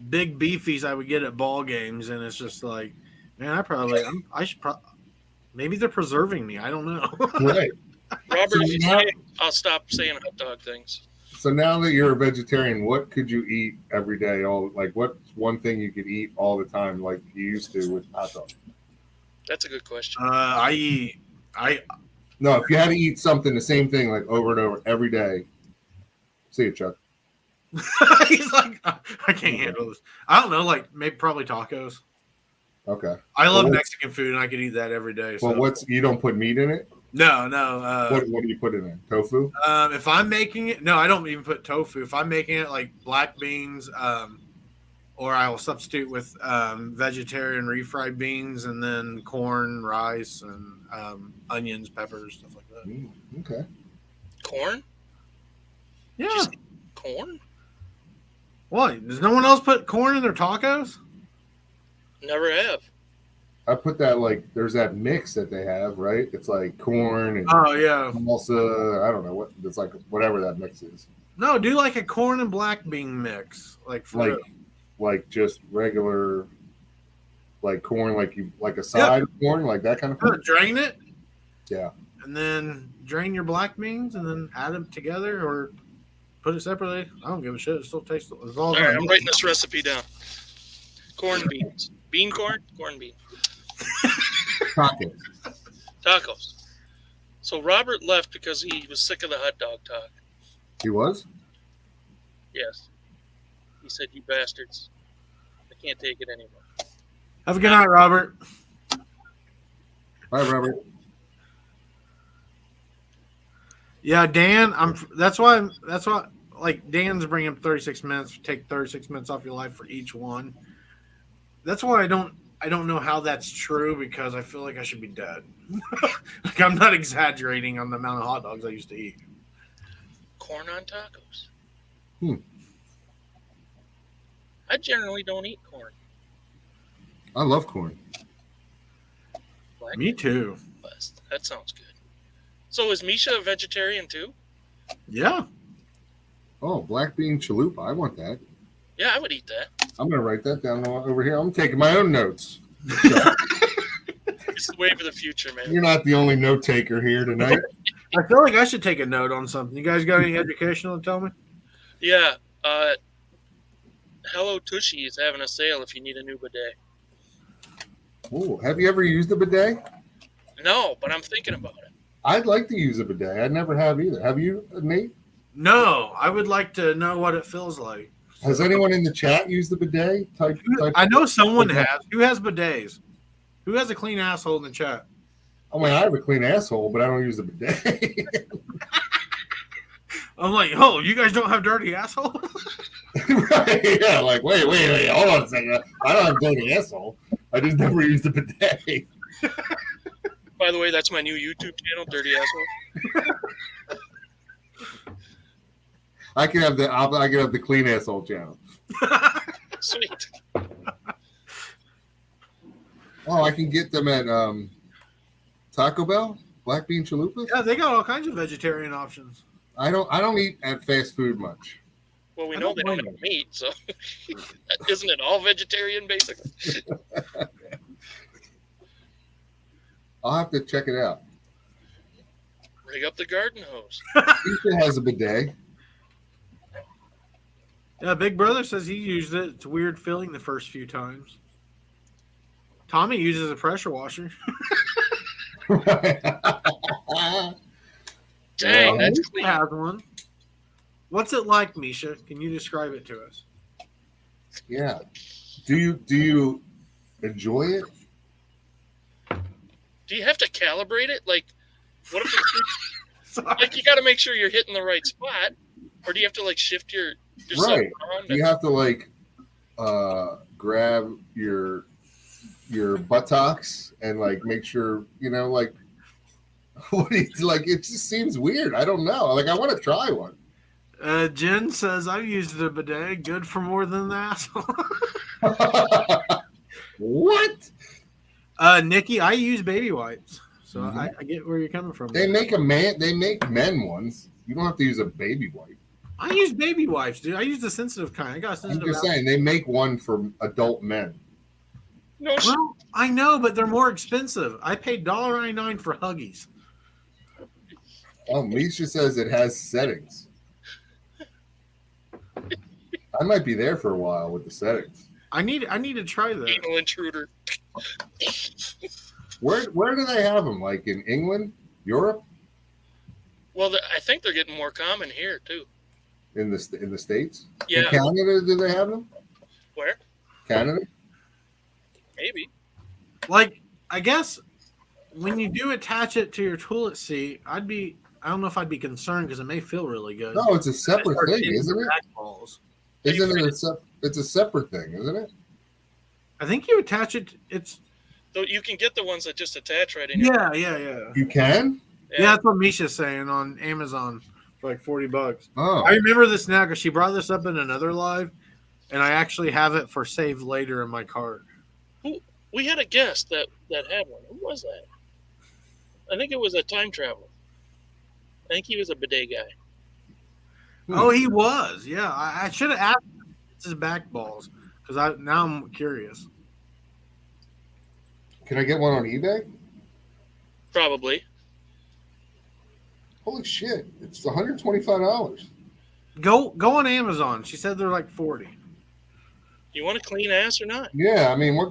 big beefies I would get at ball games, and it's just like, man, I should probably, maybe they're preserving me. I don't know. Right. Robert, I'll stop saying hot dog things. So now that you're a vegetarian, what could you eat every day? What's one thing you could eat all the time like you used to with hot dogs? That's a good question. No, if you had to eat something, the same thing, like over and over every day. See you, Chuck. He's like, I can't handle this. I don't know, like probably tacos. Okay. I love Mexican food, and I could eat that every day. So. Well, you don't put meat in it? No. What do you put in it? Tofu? If I'm making it, no, I don't even put tofu. If I'm making it like black beans, or I will substitute with vegetarian refried beans, and then corn, rice, and onions, peppers, stuff like that. Okay. Corn? Yeah. Corn? What? Does no one else put corn in their tacos? Never have. I put that there's that mix that they have, right? It's like corn and salsa. I don't know what it's like. Whatever that mix is. No, do like a corn and black bean mix, like just regular, like corn, like a side of corn, like that kind of corn. Drain it. Yeah. And then drain your black beans, and then add them together, or put it separately. I don't give a shit. It still tastes. All right, I'm writing this recipe down. Corn beans. Bean corn? Corn bean. Tacos. So Robert left because he was sick of the hot dog talk. He was? Yes. He said, "You bastards. I can't take it anymore." Have a good night, Robert. Bye, Robert. Yeah, Dan, that's why like Dan's bringing up 36 minutes, take 36 minutes off your life for each one. That's why I don't know how that's true, because I feel like I should be dead. Like, I'm not exaggerating on the amount of hot dogs I used to eat. Corn on tacos. I generally don't eat corn. I love corn. Me too. That sounds good. So is Misha a vegetarian too? Yeah. Oh, black bean chalupa. I want that. Yeah, I would eat that. I'm going to write that down over here. I'm taking my own notes. It's the way for the future, man. You're not the only note taker here tonight. I feel like I should take a note on something. You guys got any educational to tell me? Yeah. Hello Tushy is having a sale if you need a new bidet. Ooh, have you ever used a bidet? No, but I'm thinking about it. I'd like to use a bidet. I never have either. Have you, Nate? No, I would like to know what it feels like. Has anyone in the chat used the bidet? I know someone has. Who has bidets? Who has a clean asshole in the chat? I mean, I have a clean asshole, but I don't use a bidet. I'm like, oh, you guys don't have dirty assholes? Right? Yeah. Like, wait. Hold on a second. I don't have a dirty asshole. I just never used a bidet. By the way, that's my new YouTube channel, Dirty Asshole. I can have the clean asshole channel. Sweet. Oh, I can get them at Taco Bell, Black Bean Chalupas. Yeah, they got all kinds of vegetarian options. I don't eat at fast food much. Well, we know they don't have meat, so isn't it all vegetarian, basically? I'll have to check it out. Rig up the garden hose. Lisa has a bidet. Yeah, Big Brother says he used it. It's weird feeling the first few times. Tommy uses a pressure washer. Dang, that's Misha clean. has one. What's it like, Misha? Can you describe it to us? Yeah. Do you enjoy it? Do you have to calibrate it? Like, what if like you got to make sure you're hitting the right spot, or do you have to like shift your Right. You have to like grab your buttocks and like make sure like what like it just seems weird. I don't know. Like I want to try one. Jen says I've used the bidet. Good for more than the asshole. What? Nikki, I use baby wipes, so I get where you're coming from. They make men ones. You don't have to use a baby wipe. I use baby wipes, dude. I use the sensitive kind. I got a I'm sensitive. just saying they make one for adult men. No, well, I know, but they're more expensive. I paid $1.99 for Huggies. Oh, Misha says it has settings. I might be there for a while with the settings. I need to try that. anal intruder. Where do they have them? Like in England, Europe, Well, I think they're getting more common here too. in the States? Yeah. In Canada, do they have them? Where? Canada? Maybe. Like, I guess when you do attach it to your toilet seat, I don't know if I'd be concerned because it may feel really good. No, it's a separate thing, isn't it? Balls. Isn't it it's a separate thing, isn't it? I think you attach it. It's So you can get the ones that just attach right in. Your yeah. You can? Yeah, that's what Misha's saying on Amazon for like $40. Oh. I remember this now because she brought this up in another live, and I actually have it for save later in my cart. We had a guest that had one. Who was that? I think it was a time traveler. I think he was a bidet guy. Oh, he was. Yeah, I should have asked him his back balls because now I'm curious. Can I get one on eBay? Probably. Holy shit. It's $125. Go on Amazon. She said they're like 40. You want a clean ass or not? Yeah, I mean, we're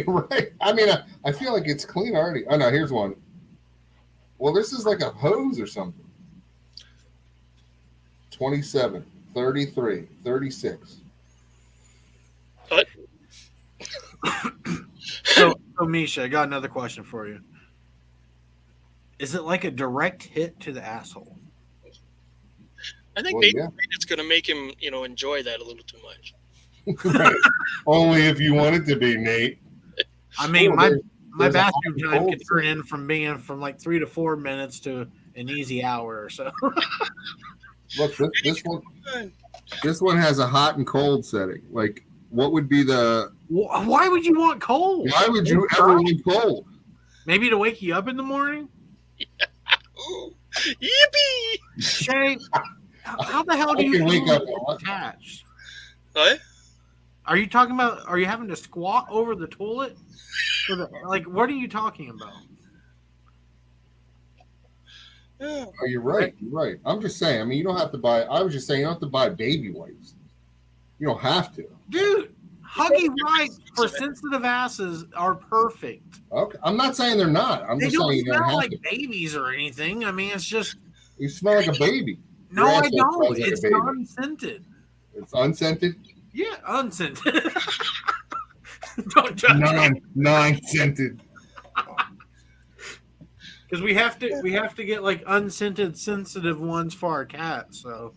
right. I mean, I feel like it's clean already. Oh, no, here's one. Well, this is like a hose or something. 27, 33, 36. What? So, Misha, I got another question for you. Is it like a direct hit to the asshole? I think Well, maybe yeah. it's going to make him, enjoy that a little too much. Right. Only if you want it to be, Nate. I mean, Oh, my there's a hot bathroom and time cold could turn in from being from like 3 to 4 minutes to an easy hour or so. Look, this one has a hot and cold setting. Like, what would be the? Why would you want cold? Why would you ever want cold? Maybe to wake you up in the morning? Ooh, yippee! Shay, how the hell do I you can wake feel up attached? What? Are you talking about, are you having to squat over the toilet? Like, what are you talking about? Yeah. Oh, you're right. You're right. I'm just saying. I mean, you don't have to buy. I was just saying, you don't have to buy baby wipes. You don't have to. Dude, Huggy wipes for sensitive asses are perfect. Okay. I'm not saying they're not. I'm They just don't saying you don't smell have like to. babies or anything. I mean, it's just. You smell like a baby. No, Your I asshole don't. smells like a It's baby. non-scented. It's unscented. Yeah, unscented. Don't judge me. Non-scented. Because we have to get like unscented, sensitive ones for our cats. So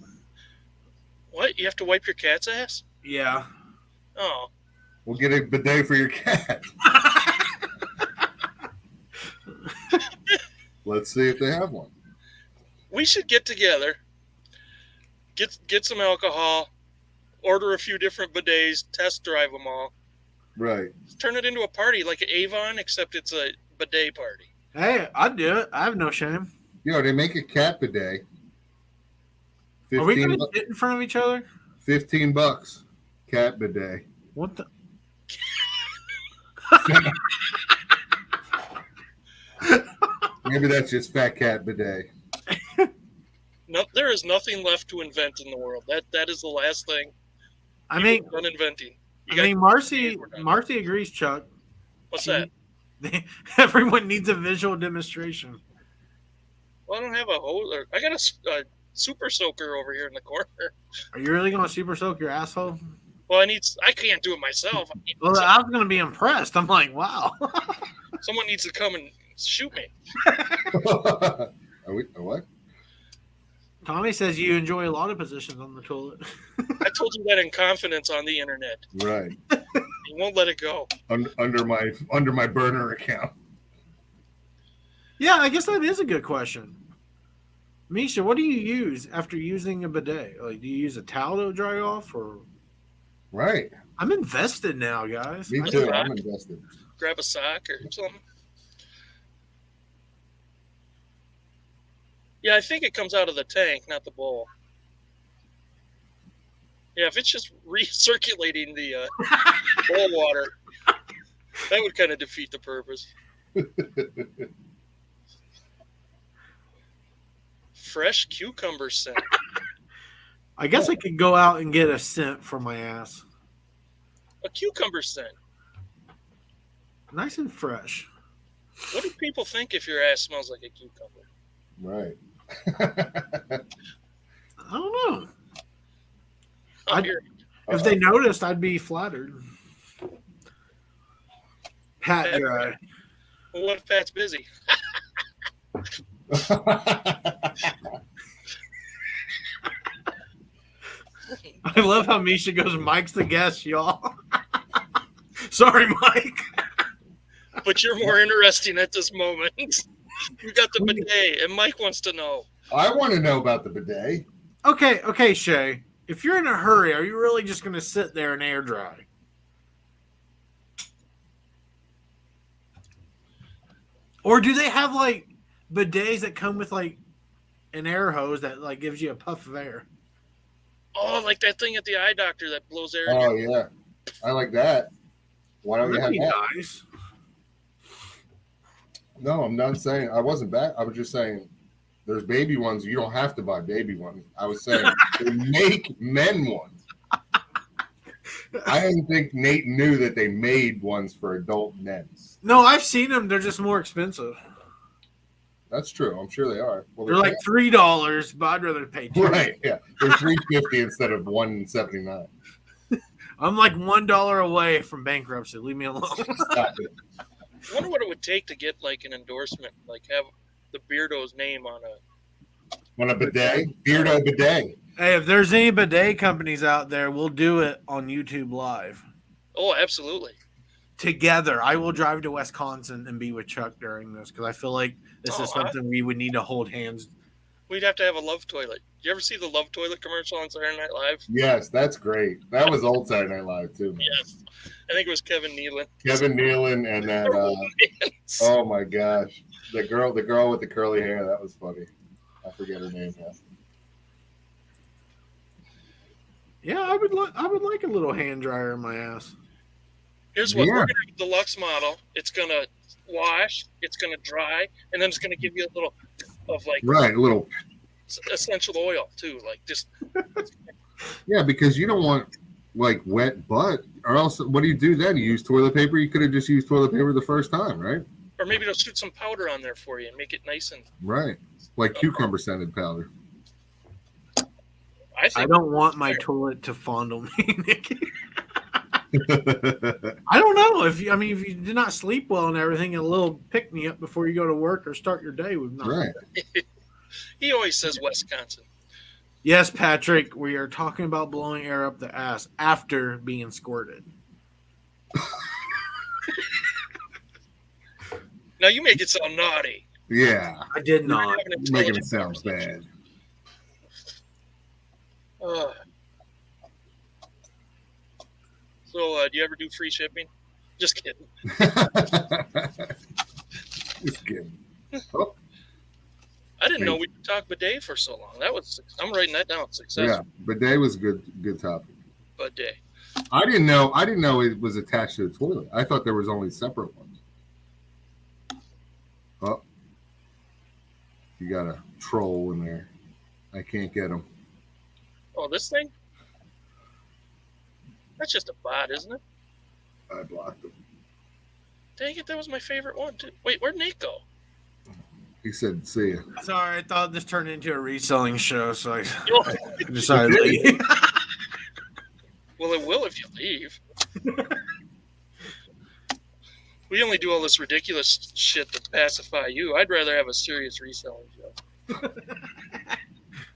What? You have to wipe your cat's ass? yeah. Oh. We'll get a bidet for your cat. Let's see if they have one. We should get together, get some alcohol, order a few different bidets, test drive them all. Right. Turn it into a party like an Avon, except it's a bidet party. Hey, I'd do it. I have no shame. You know, they make a cat bidet. Are we going to sit in front of each other? $15. Cat bidet. What the? Maybe that's just fat cat bidet. No, there is nothing left to invent in the world. That is the last thing. I mean, done inventing. Marcy agrees, Chuck. What's that? Everyone needs a visual demonstration. Well, I don't have a hose. I got a super soaker over here in the corner. Are you really going to super soak your asshole? Well, I can't do it myself. Well, I was going to be impressed. I'm like, wow. Someone needs to come and shoot me. What? Tommy says you enjoy a lot of positions on the toilet. I told you that in confidence on the internet. Right. You won't let it go. Under my burner account. Yeah, I guess that is a good question. Misha, what do you use after using a bidet? Like, do you use a towel to dry off, or? Right. I'm invested now, guys. Me too. I'm invested. Grab a sock or something. Yeah, I think it comes out of the tank, not the bowl. Yeah, if it's just recirculating the bowl water, that would kind of defeat the purpose. Fresh cucumber scent. I guess I could go out and get a scent for my ass. A cucumber scent. Nice and fresh. What do people think if your ass smells like a cucumber? Right. I don't know. Here. If they noticed, I'd be flattered. Pat dry. Well, what if Pat's busy? I love how Misha goes, Mike's the guest, y'all. Sorry, Mike. But you're more interesting at this moment. You got the bidet, and Mike wants to know. I want to know about the bidet. Okay, Shay. If you're in a hurry, are you really just going to sit there and air dry? Or do they have like bidets that come with like an air hose that like gives you a puff of air? Oh, like that thing at the eye doctor that blows air. Oh yeah, I like that. Why don't you have that? Nice. No, I'm not saying I wasn't back. I was just saying there's baby ones. You don't have to buy baby ones. I was saying they make men ones. I didn't think Nate knew that they made ones for adult men. No, I've seen them. They're just more expensive. That's true. I'm sure they are. Well, They're like $3, but I'd rather pay $2. Right. Yeah, they're $3.50 instead of $1.79. I'm like $1 away from bankruptcy. Leave me alone. Stop it. I wonder what it would take to get like an endorsement, like have the Beardos name on a bidet? Beardo bidet. Hey, if there's any bidet companies out there, we'll do it on YouTube Live. Oh, absolutely. Together. I will drive to Wisconsin and be with Chuck during this because I feel like this is something we would need to hold hands. We'd have to have a love toilet. You ever see the love toilet commercial on Saturday Night Live? Yes, that's great. That was old Saturday Night Live too. Man. Yes. I think it was Kevin Nealon. Kevin Nealon and that oh my gosh. The girl with the curly hair, that was funny. I forget her name now. Yeah, I would like a little hand dryer in my ass. Here's what Yeah. we're gonna have a deluxe model. It's gonna wash, it's gonna dry, and then it's gonna give you a little of like Right, a little. essential oil too. Like just Yeah, because you don't want like wet butt, or else what do you do then? You use toilet paper. You could have just used toilet paper the first time, right? or maybe they'll shoot some powder on there for you and make it nice and Right, like cucumber scented powder. I don't want my toilet to fondle me, Nikki. I don't know if you did not sleep well and everything, a little pick me up before you go to work or start your day would not. Right. He always says Wisconsin. Yes, Patrick, we are talking about blowing air up the ass after being squirted. Now you make it sound naughty. Yeah, I did not. you're making it sound bad. So, do you ever do free shipping? Just kidding. Just kidding. I didn't know we could talk bidet for so long. I'm writing that down. Success. Yeah, bidet was good topic. Bidet. I didn't know it was attached to the toilet. I thought there was only separate ones. Oh, you got a troll in there. I can't get him. Oh, this thing? That's just a bot, isn't it? I blocked him. Dang it, that was my favorite one, too. Wait, where'd Nate go? He said, "See ya." Sorry, I thought this turned into a reselling show, so I Yo, decided to leave. well, it will if you leave. We only do all this ridiculous shit to pacify you. I'd rather have a serious reselling show.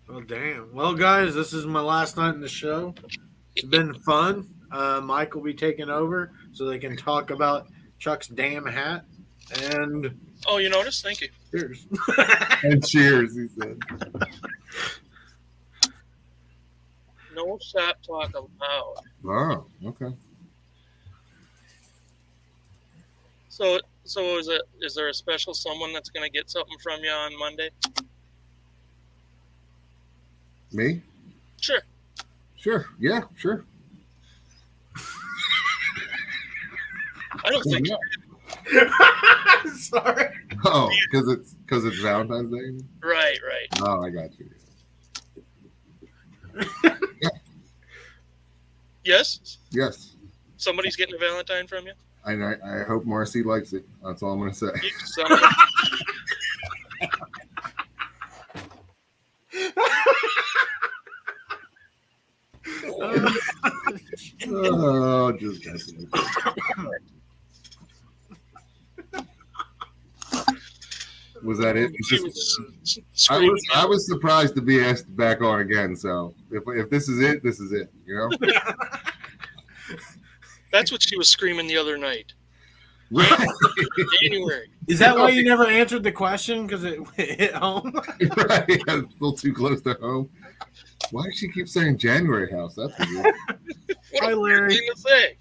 Well, damn. Well, guys, this is my last night in the show. It's been fun. Mike will be taking over so they can talk about Chuck's damn hat. And Oh, you noticed? Thank you. cheers. And cheers, he said. No shop talk allowed. Oh, okay. So is there a special someone that's going to get something from you on Monday? Me? Sure. Sure. Yeah, sure. I don't think Yeah. Sorry. Oh, because it's Valentine's Day? Right. Oh, I got you. Yes? Yes. Somebody's getting a Valentine from you? I hope Marcy likes it. That's all I'm going to say. You son of a- Oh, just messing with you. Was that it? It's She just- was I screaming. was surprised to be asked back on again. So if this is it, this is it. You know. That's what she was screaming the other night. Right. January. Is that why you never answered the question? Because it hit home? Right. A little too close to home. Why does she keep saying January house? That's weird. What Hi, a weird Larry. thing to say.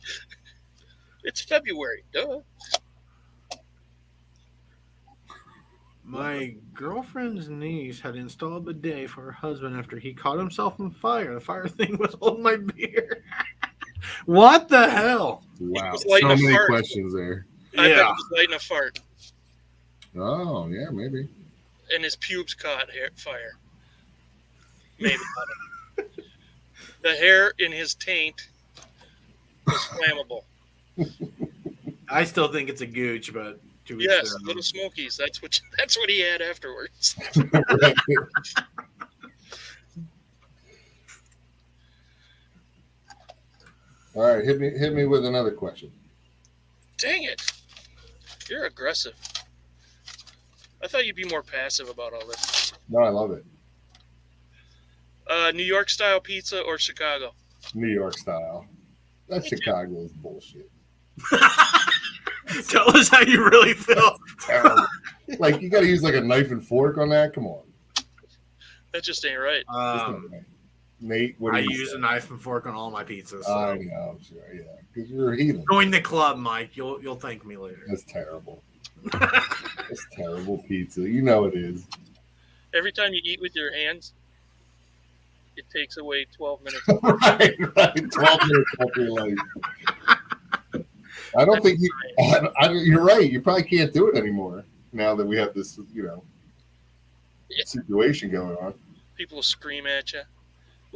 It's February. Duh. My girlfriend's niece had installed a bidet for her husband after he caught himself on fire. The fire thing was holding my beer. What the hell? Wow. was So lighting a many fart. questions there. I bet Yeah. he was lighting a fart, Oh, yeah, maybe. and his pubes caught fire. Maybe not. The hair in his taint was flammable. I still think it's a gooch, but to each Yes, their own. Little Smokies. That's what he had afterwards. All right, hit me with another question. Dang it. You're aggressive. I thought you'd be more passive about all this. No, I love it. New York style pizza or Chicago? New York style. That Chicago is bullshit. Tell us how you really feel. Terrible. Like, you got to use like a knife and fork on that? Come on. That just ain't right. Nate, what do I you use say? a knife and fork on all my pizzas. So. I know, sure, yeah. Because you're a heathen. Join the club, Mike. You'll thank me later. That's terrible. That's terrible pizza. You know it is. Every time you eat with your hands, it takes away 12 minutes. right. 12 minutes off your life. I don't think you. You're right. You probably can't do it anymore now that we have this, situation going on. People will scream at you.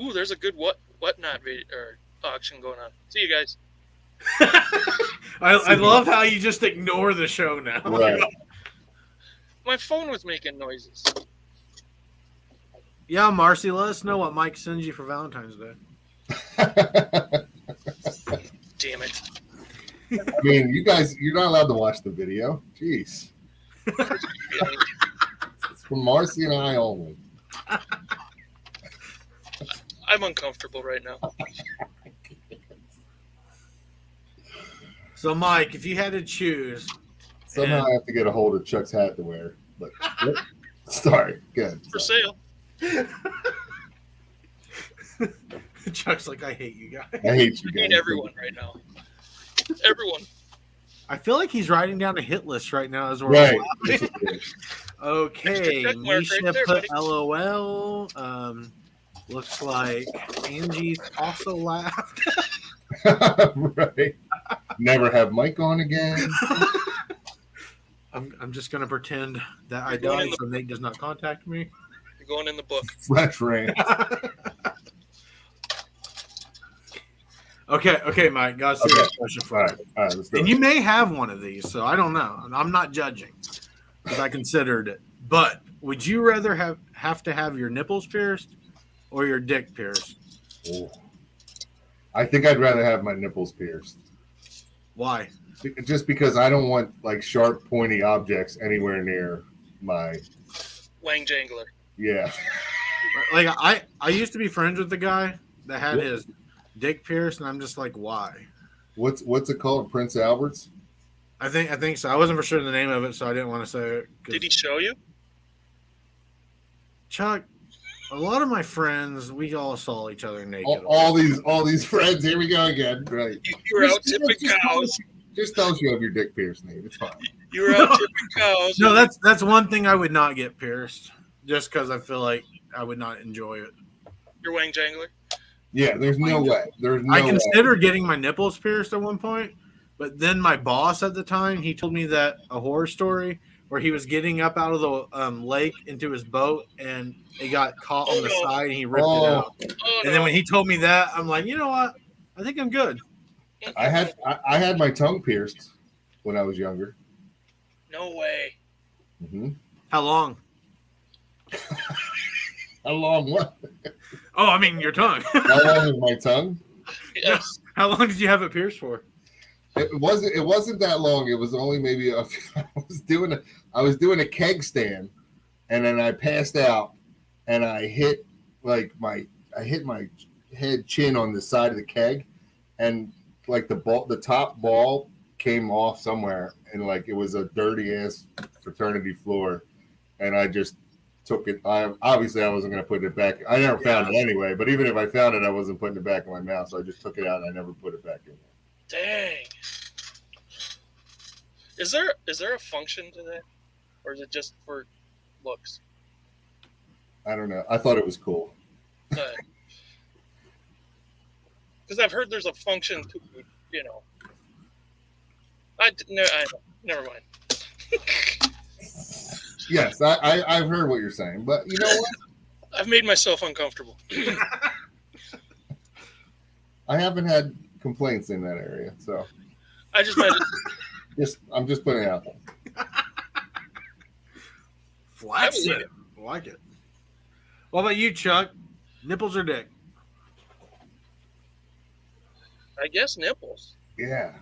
Ooh, there's a good whatnot or auction going on. See you guys. I love how you just ignore the show now. Right. My phone was making noises. Yeah, Marcy, let us know what Mike sends you for Valentine's Day. Damn it. I mean, you guys, you're not allowed to watch the video. Jeez. It's for Marcy and I only. I'm uncomfortable right now. So, Mike, if you had to choose... Somehow I have to get a hold of Chuck's hat to wear. But sorry. Good. For sale. Chuck's like, I hate you guys. I hate you I guys. hate everyone right now. Everyone. I feel like he's writing down a hit list right now as we're Right. Okay, Check mark Misha right there, put buddy. LOL. Looks like Angie's also laughed. Right. Never have Mike on again. I'm just gonna pretend that I You're going died in so Nate does not contact me. You're going in the book. Fresh rant. Okay, Mike, got a serious question All for right. you. All right. Let's do And it. you may have one of these, so I don't know. I'm not judging because I considered it. But would you rather have to have your nipples pierced or your dick pierced? Oh. I think I'd rather have my nipples pierced. Why? Just because I don't want like sharp, pointy objects anywhere near my. Wang Jangler. Yeah. Like I used to be friends with the guy that had his dick pierced, and I'm just like, why? What's it called? Prince Albert's? I think so. I wasn't for sure the name of it, so I didn't want to say it. 'Cause Did he show you? Chuck, a lot of my friends, we all saw each other naked. All these friends. Here we go again. Right. You were out tipping cows. Just tell us you have your dick pierced, Nate. It's fine. You were out tipping cows. No, that's one thing I would not get pierced, just because I feel like I would not enjoy it. You're Wang Jangler. Yeah, there's no way. There's no I way. considered getting my nipples pierced at one point, but then my boss at the time, he told me that a horror story where he was getting up out of the lake into his boat and it got caught on the side and he ripped it out. Oh, And then when he told me that, I'm like, you know what? I think I'm good. I had my tongue pierced when I was younger. No way. Mm-hmm. How long? How long? What? Oh, I mean your tongue. How long is my tongue? Yes. How long did you have it pierced for? It wasn't that long. It was only maybe I was doing a keg stand, and then I passed out, and I hit my head chin on the side of the keg, and like the top ball came off somewhere, and like it was a dirty ass fraternity floor, and I just took it. Obviously I wasn't going to put it back. I never found it anyway, but even if I found it, I wasn't putting it back in my mouth, so I just took it out and I never put it back in. Dang. Is there a function to that, or is it just for looks? I don't know. I thought it was cool. Because I've heard there's a function to, never mind. Yes, I've heard what you're saying, but you know what? I've made myself uncomfortable. I haven't had complaints in that area, so I just might. I'm just putting it out there. Flax it. I like it. What about you, Chuck? Nipples or dick? I guess nipples. Yeah.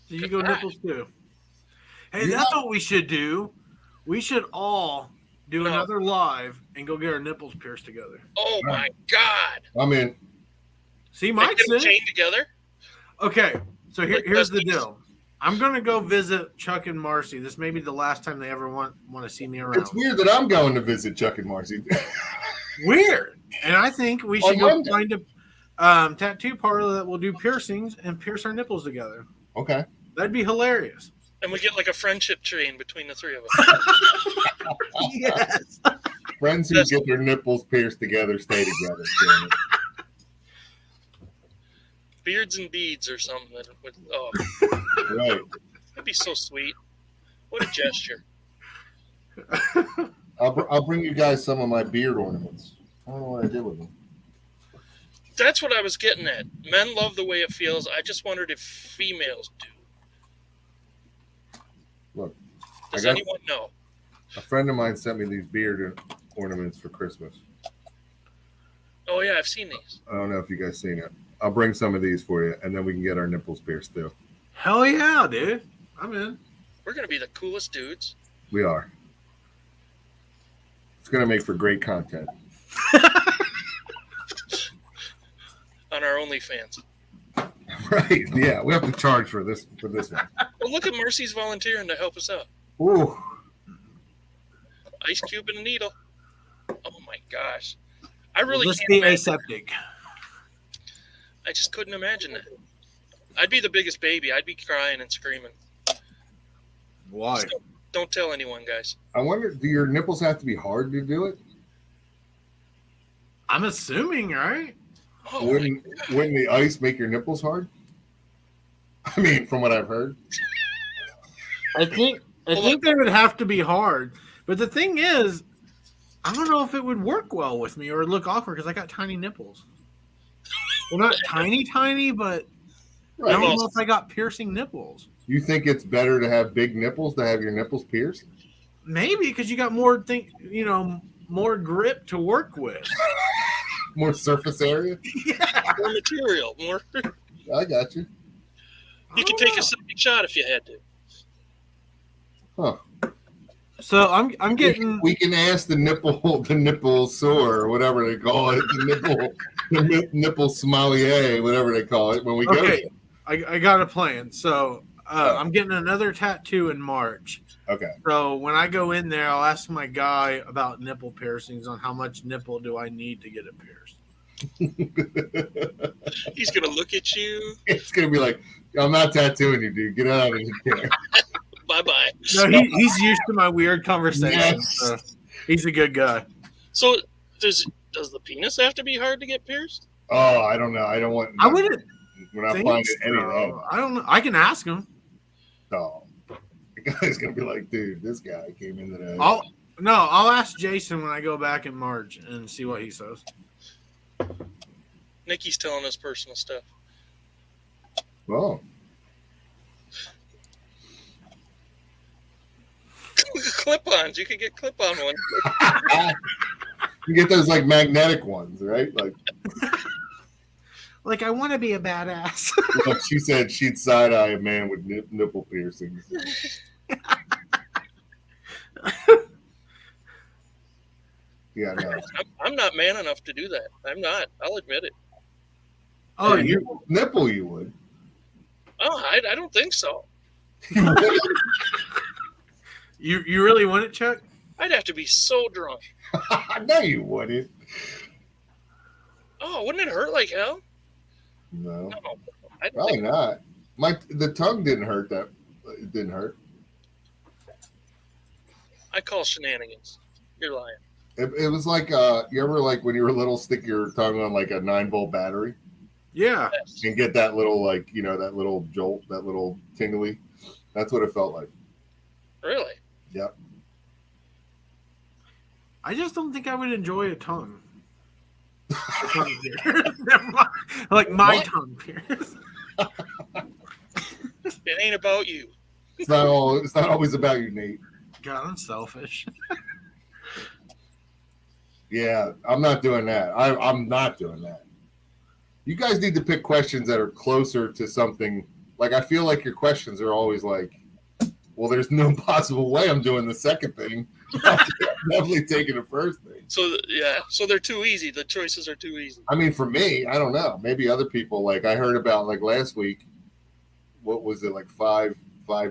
So you go nipples too. Hey, that's what we should do. We should all do another live and go get our nipples pierced together. Oh my God! I'm in. See, Like, Mike's get them in. chained together. Okay, so Like here's the Dusty. deal. I'm gonna go visit Chuck and Marcy. This may be the last time they ever want to see me around. It's weird that I'm going to visit Chuck and Marcy. Weird. And I think we should On go Monday. find a tattoo parlor that will do piercings and pierce our nipples together. Okay. That'd be hilarious. And we get like a friendship chain between the three of us. Yes. Friends who get their nipples pierced together stay together. Damn it. beards and beads or something. Right. That'd be so sweet. What a gesture. I'll bring you guys some of my beard ornaments. I don't know what I did with them. That's what I was getting at. Men love the way it feels. I just wondered if females do. Look, does anyone know? A friend of mine sent me these beard ornaments for Christmas. Oh, yeah, I've seen these. I don't know if you guys seen it. I'll bring some of these for you, and then we can get our nipples pierced too. Hell yeah, dude. I'm in. We're going to be the coolest dudes. We are. It's going to make for great content. On our OnlyFans. Right, yeah. We have to charge for this one. Well, look at Mercy's volunteering to help us out. Ooh. Ice cube and a needle. Oh, my gosh. I really Let's can't be imagine. aseptic. I just couldn't imagine that. I'd be the biggest baby. I'd be crying and screaming. Why? So, don't tell anyone, guys. I wonder, do your nipples have to be hard to do it? I'm assuming, right? Oh, Wouldn't the ice make your nipples hard? I mean, from what I've heard. I think they would have to be hard. But the thing is, I don't know if it would work well with me or look awkward because I got tiny nipples. Well, not tiny, but Right. I don't know if I got piercing nipples. You think it's better to have big nipples to have your nipples pierced? Maybe because you got more more grip to work with. More surface area? more material. More. I got you. You could take a second shot if you had to. Huh. So I'm getting. We can ask the nipple sore, or whatever they call it, the nipple sommelier, whatever they call it, when we go. Okay, I got a plan. So I'm getting another tattoo in March. Okay. So when I go in there, I'll ask my guy about nipple piercings on how much nipple do I need to get it pierced. He's gonna look at you. It's gonna be like, I'm not tattooing you, dude. Get out of here. Bye bye. No, he's used to my weird conversations. Yes. So he's a good guy. So does the penis have to be hard to get pierced? Oh, I don't know. I don't want. I wouldn't. We're not think finding so. any of that. I don't know. I can ask him. No. The guy's gonna be like, dude, this guy came in today. I'll ask Jason when I go back in March and see what he says. Nikki's telling us personal stuff. Oh. Clip-ons. You could get clip-on ones. You get those like magnetic ones, right? Like I want to be a badass. Like she said she'd side eye a man with nipple piercings. Yeah, no. I'm not man enough to do that. I'm not. I'll admit it. Oh, Hey, nipple you would. Oh, I don't think so. you really want it, Chuck? I'd have to be so drunk. No, you wouldn't. Oh, wouldn't it hurt like hell? No, No, I don't probably think. not. The tongue didn't hurt that. It didn't hurt. I call shenanigans. You're lying. It was like you ever like when you were little, stick your tongue on like a 9-volt battery Yeah. Yes. and get that little like that little jolt, that little tingly. That's what it felt like. Really? Yep. I just don't think I would enjoy a tongue. Never mind. Like my tongue pierced. It ain't about you. It's not always about you, Nate. God, I'm selfish. Yeah, I'm not doing that. I'm not doing that. You guys need to pick questions that are closer to something. Like, I feel like your questions are always like, well, there's no possible way I'm doing the second thing. I'm definitely taking the first thing. So they're too easy. The choices are too easy. I mean, for me, I don't know. Maybe other people, like I heard about like last week, what was it, like five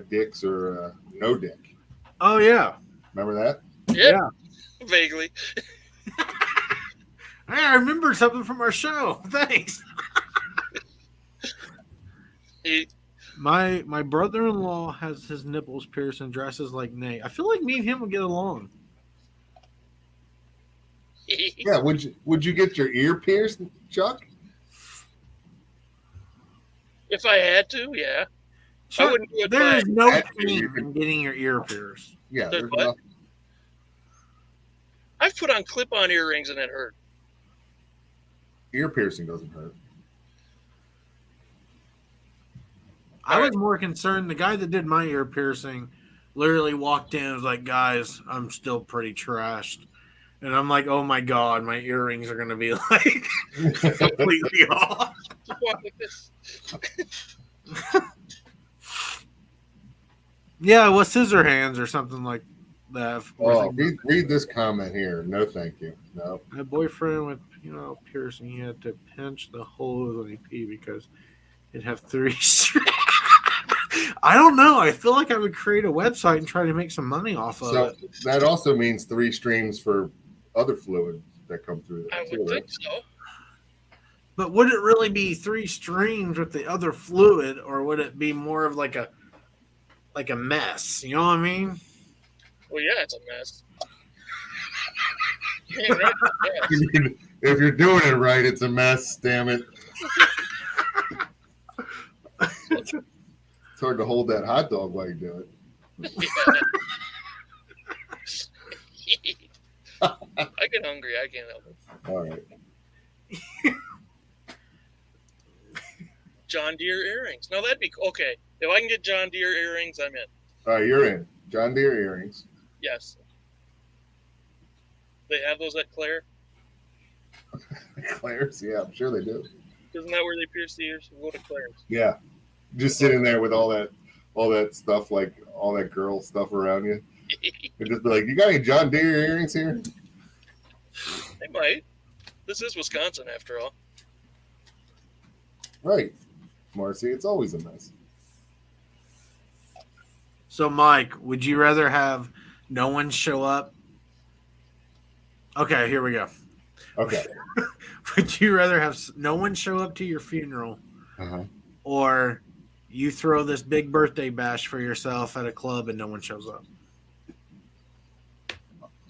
dicks or no dick? Oh yeah. Remember that? Yeah. Vaguely. Hey, I remember something from our show. Thanks. My brother-in-law has his nipples pierced and dresses like Nate. I feel like me and him will get along. Yeah. Would you get your ear pierced, Chuck? If I had to, yeah. Chuck, I wouldn't do it. there is no Actually, pain you in getting your ear pierced. Yeah, There's there's what? nothing. I've put on clip-on earrings and it hurt. Ear piercing doesn't hurt. I was more concerned. The guy that did my ear piercing literally walked in and was like, guys, I'm still pretty trashed. And I'm like, oh my God, my earrings are going to be like completely off. Yeah, it was scissor hands or something like that. Oh, read this comment here. No, thank you. No. My boyfriend with piercing, he had to pinch the holes when he peed because it'd have 3 strands. I don't know. I feel like I would create a website and try to make some money off of it. That also means 3 streams for other fluid that come through there. I would think so. But would it really be 3 streams with the other fluid, or would it be more of like a mess? You know what I mean? Well, yeah, it's a mess. Yeah, right, yeah. If you're doing it right, it's a mess. Damn it! It's hard to hold that hot dog while you do it. I get hungry. I can't help it. All right. John Deere earrings. Now that'd be okay. If I can get John Deere earrings, I'm in. All right, you're in. John Deere earrings. Yes. They have those at Claire. Claire's, yeah, I'm sure they do. Isn't that where they pierce the ears? We'll go to Claire's. Yeah, just sitting there with all that stuff, like all that girl stuff around you, and just be like, "You got any John Deere earrings here?" They might. This is Wisconsin, after all. Right, Marcy. It's always a mess. So, Mike, would you rather have no one show up? Okay, here we go. Okay. Would you rather have no one show up to your funeral, or you throw this big birthday bash for yourself at a club and no one shows up?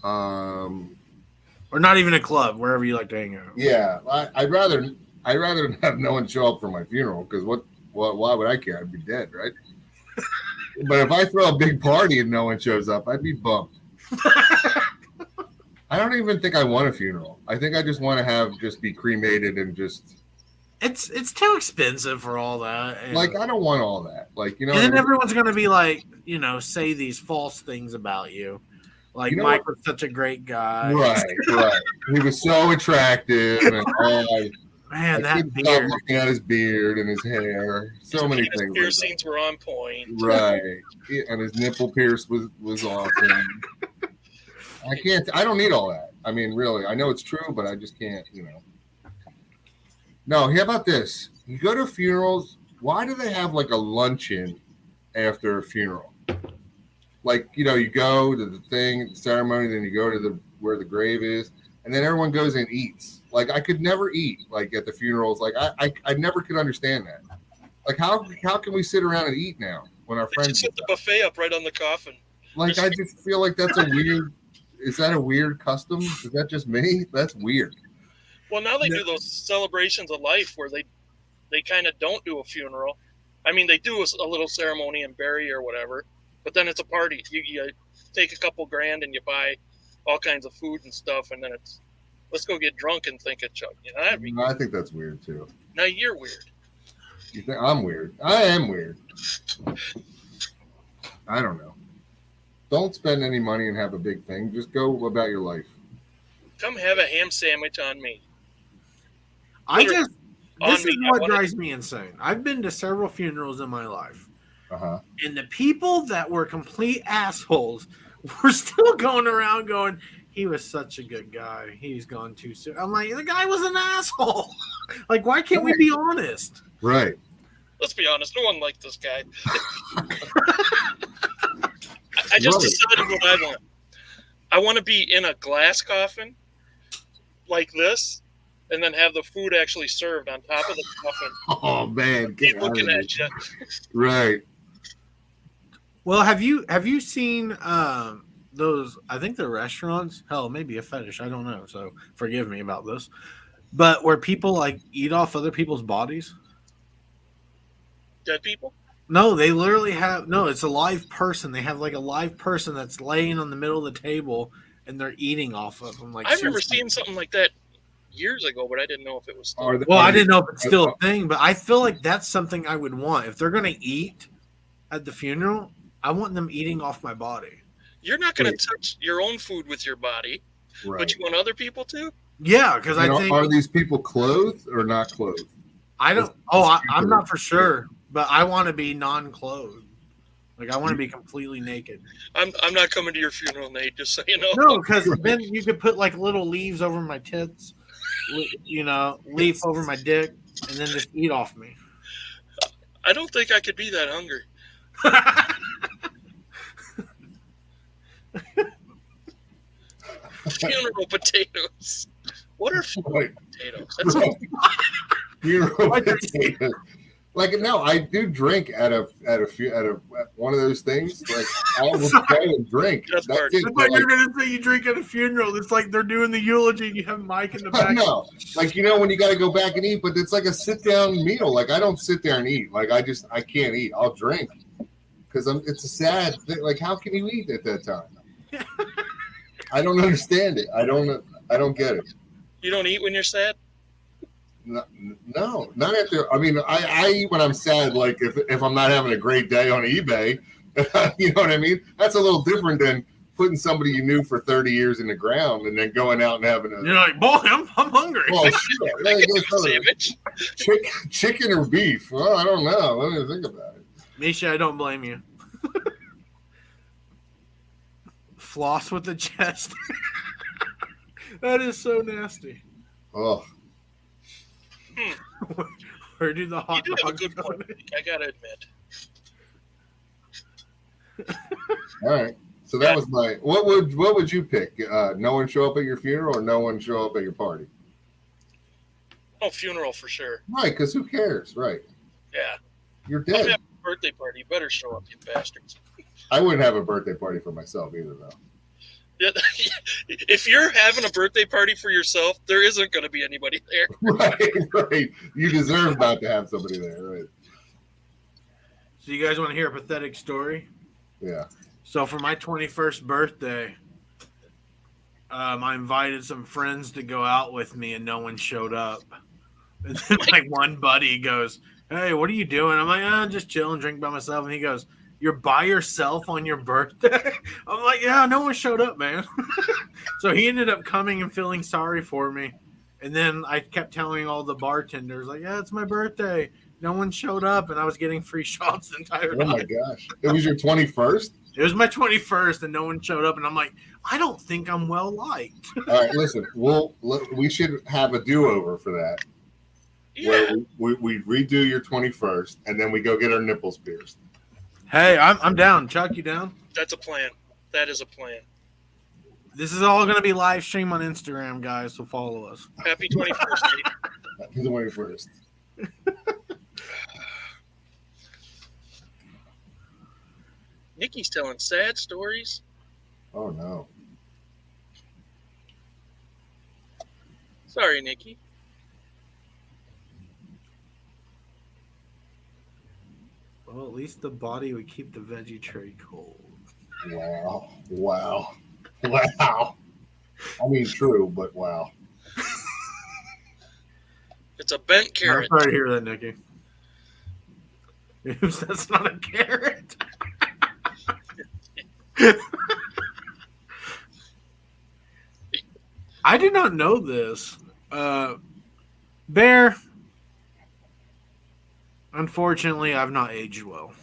Or not even a club, wherever you like to hang out. Yeah, I'd rather have no one show up for my funeral, because why would I care? I'd be dead, right? But if I throw a big party and no one shows up, I'd be bummed. I don't even think I want a funeral. I think I just want to just be cremated and just. It's too expensive for all that. And, like, I don't want all that. Like, and then everyone's gonna be like, say these false things about you. Like, Mike was such a great guy. Right. He was so attractive, and man, I that couldn't stop beard. looking at his beard and his hair. So many things. Piercings were on point. Right, and his nipple pierce was awesome. I don't need all that. I mean, really, I know it's true, but I just can't, No, how about this? You go to funerals, why do they have like a luncheon after a funeral? Like, you go to the ceremony, then you go to where the grave is, and then everyone goes and eats. Like, I could never eat, like, at the funerals. Like, I never could understand that. Like, how can we sit around and eat now when our friends just set the buffet up right on the coffin? Like, I just feel like that's a weird. Is that a weird custom? Is that just me? That's weird. Well, now they do those celebrations of life where they kind of don't do a funeral. I mean, they do a little ceremony and bury or whatever, but then it's a party. You take a couple grand and you buy all kinds of food and stuff, and then it's let's go get drunk and think it, Chuck. I think that's weird too. Now you're weird. You think I'm weird? I am weird. I don't know. Don't spend any money and have a big thing. Just go about your life. Come have a ham sandwich on me. This is what drives me insane. I've been to several funerals in my life. And the people that were complete assholes were still going around going, he was such a good guy. He's gone too soon. I'm like, the guy was an asshole. Like, why can't we be honest? Right. Let's be honest. No one liked this guy. I just decided what I want. I want to be in a glass coffin like this, and then have the food actually served on top of the coffin. Oh man, keep looking at you. Right. Well, have you seen those? I think they're restaurants. Hell, maybe a fetish. I don't know. So forgive me about this. But where people like eat off other people's bodies. Dead people? No, they literally have it's a live person. They have like a live person that's laying on the middle of the table and they're eating off of them. Like I remember seeing something like that years ago, but I didn't know if it was still. I didn't know if it's still a thing, but I feel like that's something I would want. If they're gonna eat at the funeral, I want them eating off my body. You're not gonna touch your own food with your body, but you want other people to? Yeah, because I think are these people clothed or not clothed? I don't. I'm not for sure. But I want to be non-clothed. Like, I want to be completely naked. I'm not coming to your funeral, Nate, just so you know. No, because then you could put, like, little leaves over my tits, leaf over my dick, and then just eat off me. I don't think I could be that hungry. Funeral potatoes. What are funeral potatoes? That's funeral potatoes. Like, no, I do drink at one of those things. Like, I will go and drink. That's it. I thought you were gonna say you drink at a funeral. It's like they're doing the eulogy and you have Mike in the back. No, like, when you got to go back and eat, but it's like a sit down meal. Like, I don't sit there and eat. Like, I can't eat. I'll drink because it's a sad thing. Like, how can you eat at that time? I don't understand it. I don't get it. You don't eat when you're sad? No, not after. I mean, I eat when I'm sad. Like if I'm not having a great day on eBay, you know what I mean. That's a little different than putting somebody you knew for 30 years in the ground and then going out and having a. You're like, boy, I'm hungry. Oh shit! Chicken or beef? Well, I don't know. Let me think about it. Misha, I don't blame you. Floss with the chest. That is so nasty. Oh. Where do the hot dogs have a good point, I gotta admit. All right. So that was my. What would you pick? No one show up at your funeral, or no one show up at your party? Oh, funeral for sure. Right, because who cares, right? Yeah. You're dead. I'm having a birthday party. You better show up, you bastards. I wouldn't have a birthday party for myself either, though. Yeah, if you're having a birthday party for yourself, there isn't going to be anybody there. Right. You deserve not to have somebody there, right? So you guys want to hear a pathetic story? Yeah. So for my 21st birthday, I invited some friends to go out with me, and no one showed up. And then like one buddy goes, "Hey, what are you doing?" I'm like, just chilling, drink by myself. And he goes, "You're by yourself on your birthday?" I'm like, "Yeah, no one showed up, man." So he ended up coming and feeling sorry for me. And then I kept telling all the bartenders, like, "Yeah, it's my birthday." No one showed up, and I was getting free shots the entire night. Oh, my gosh. It was your 21st? It was my 21st, and no one showed up. And I'm like, I don't think I'm well-liked. All right, listen. We should have a do-over for that. Yeah. Where we redo your 21st, and then we go get our nipples pierced. Hey, I'm down. Chuck, you down? That's a plan. That is a plan. This is all going to be live stream on Instagram, guys, so follow us. Happy 21st, Nate. Happy 21st. Nikki's telling sad stories. Oh, no. Sorry, Nikki. Well, at least the body would keep the veggie tray cold. Wow. I mean, true, but wow. It's a bent carrot. I'm sorry to hear that, Nikki. Oops, that's not a carrot. I did not know this. Bear, unfortunately, I've not aged well.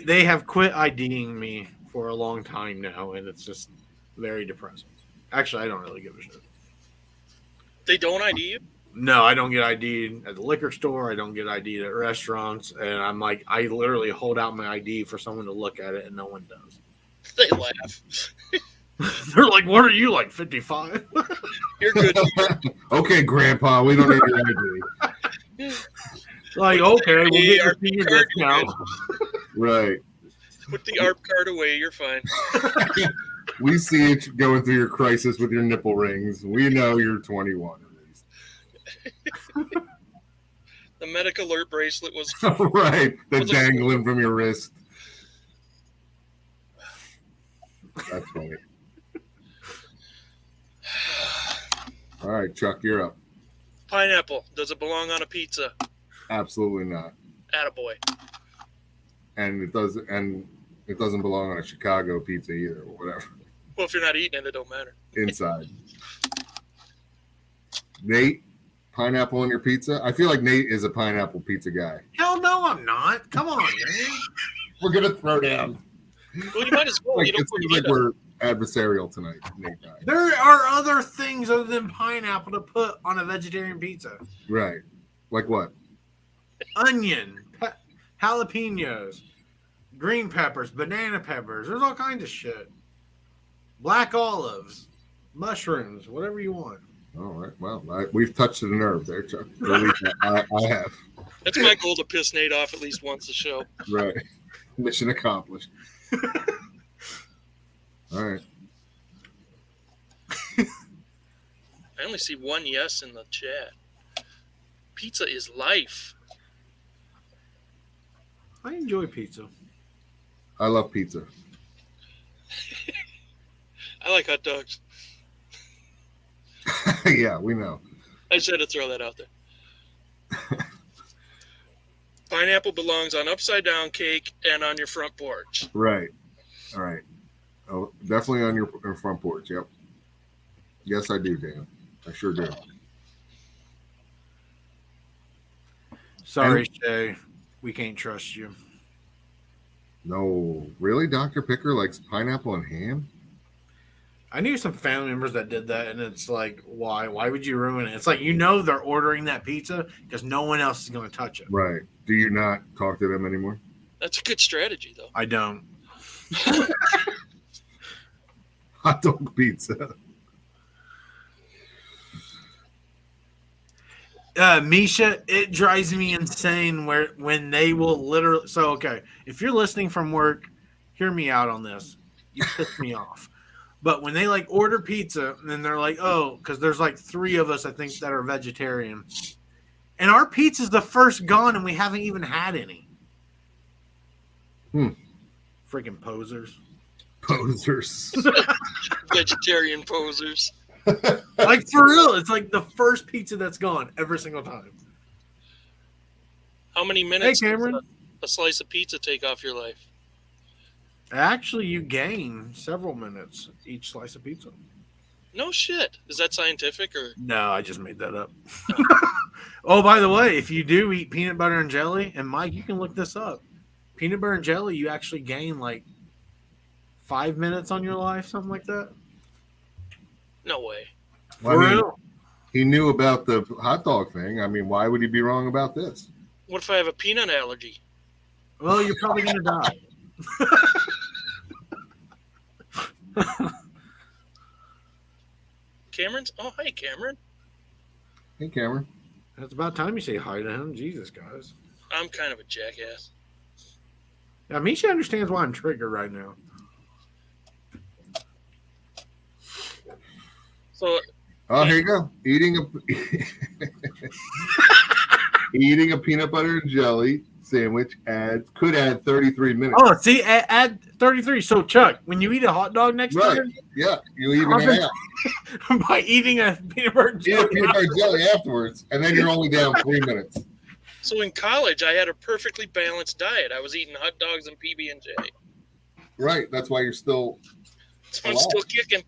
They have quit IDing me for a long time now, and it's just very depressing. Actually, I don't really give a shit. They don't ID you? No, I don't get ID'd at the liquor store. I don't get ID'd at restaurants. And I'm like, I literally hold out my ID for someone to look at it, and no one does. They laugh. They're like, what are you, like 55? You're good. Okay, Grandpa, we don't need your ID. Like, okay, we'll get your senior discount. Right. Put the ARP card away. You're fine. We see it going through your crisis with your nipple rings. We know you're 21 at least. The medic alert bracelet was Right. The Was a- dangling from your wrist. That's funny. All right, Chuck, you're up. pineapple. Does it belong on a pizza? Absolutely not. Attaboy. And it doesn't belong on a Chicago pizza either, or whatever. Well, if you're not eating it, it don't matter. Inside. Nate, pineapple on your pizza? I feel like Nate is a pineapple pizza guy. Hell no, I'm not. Come on, man. We're gonna throw down. Well, you might as well. Like, You don't it seems forget like we're adversarial tonight, Nate and I. There are other things other than pineapple to put on a vegetarian pizza. Right. Like what? Onion, jalapenos, green peppers, banana peppers. There's all kinds of shit. Black olives, mushrooms, whatever you want. All right. Well, we've touched the nerve there, Chuck. Or at least I have. That's my goal, to piss Nate off at least once a show. Right. Mission accomplished. All right. I only see one yes in the chat. Pizza is life. I enjoy pizza. I love pizza. I like hot dogs. Yeah, we know. I just had to throw that out there. Pineapple belongs on upside down cake and on your front porch. Right. All right. Oh, definitely on your front porch. Yep. Yes, I do, Dan. I sure do. Sorry, Shay. We can't trust you. No, really? Dr. Picker likes pineapple and ham? I knew some family members that did that, and it's like, why? Why would you ruin it? It's like, you know, they're ordering that pizza because no one else is going to touch it. Right. Do you not talk to them anymore? That's a good strategy, though. I don't. Hot dog pizza. Misha, it drives me insane when they will literally. So, okay, if you're listening from work, hear me out on this. You piss me off. But when they like order pizza and then they're like, oh, because there's like 3 of us, I think, that are vegetarian. And our pizza's the first gone and we haven't even had any. Freaking posers. Posers. Vegetarian posers. Like, for real, it's like the first pizza that's gone every single time. How many minutes Hey, Cameron. does a slice of pizza take off your life? Actually, you gain several minutes each slice of pizza. No shit. Is that scientific or? No, I just made that up. Oh, by the way, if you do eat peanut butter and jelly, and Mike, you can look this up. Peanut butter and jelly, you actually gain like 5 minutes on your life, something like that. No way. Well, For I mean, real. he knew about the hot dog thing. I mean, why would he be wrong about this? What if I have a peanut allergy? Well, you're probably going to die. Cameron's? Oh, hi, Cameron. Hey, Cameron. It's about time you say hi to him. Jesus, guys. I'm kind of a jackass. Yeah, Misha understands why I'm triggered right now. So, Oh, here you go. Eating a peanut butter and jelly sandwich could add 33 minutes. Oh, see, add 33. So, Chuck, when you eat a hot dog next Right. time, Yeah, you even it out. by eating a peanut butter and Eat a jelly. peanut butter and jelly afterwards, and then you're only down 3 minutes. so in college, I had a perfectly balanced diet. I was eating hot dogs and PB&J. Right. That's why you're still. So I'm still kicking.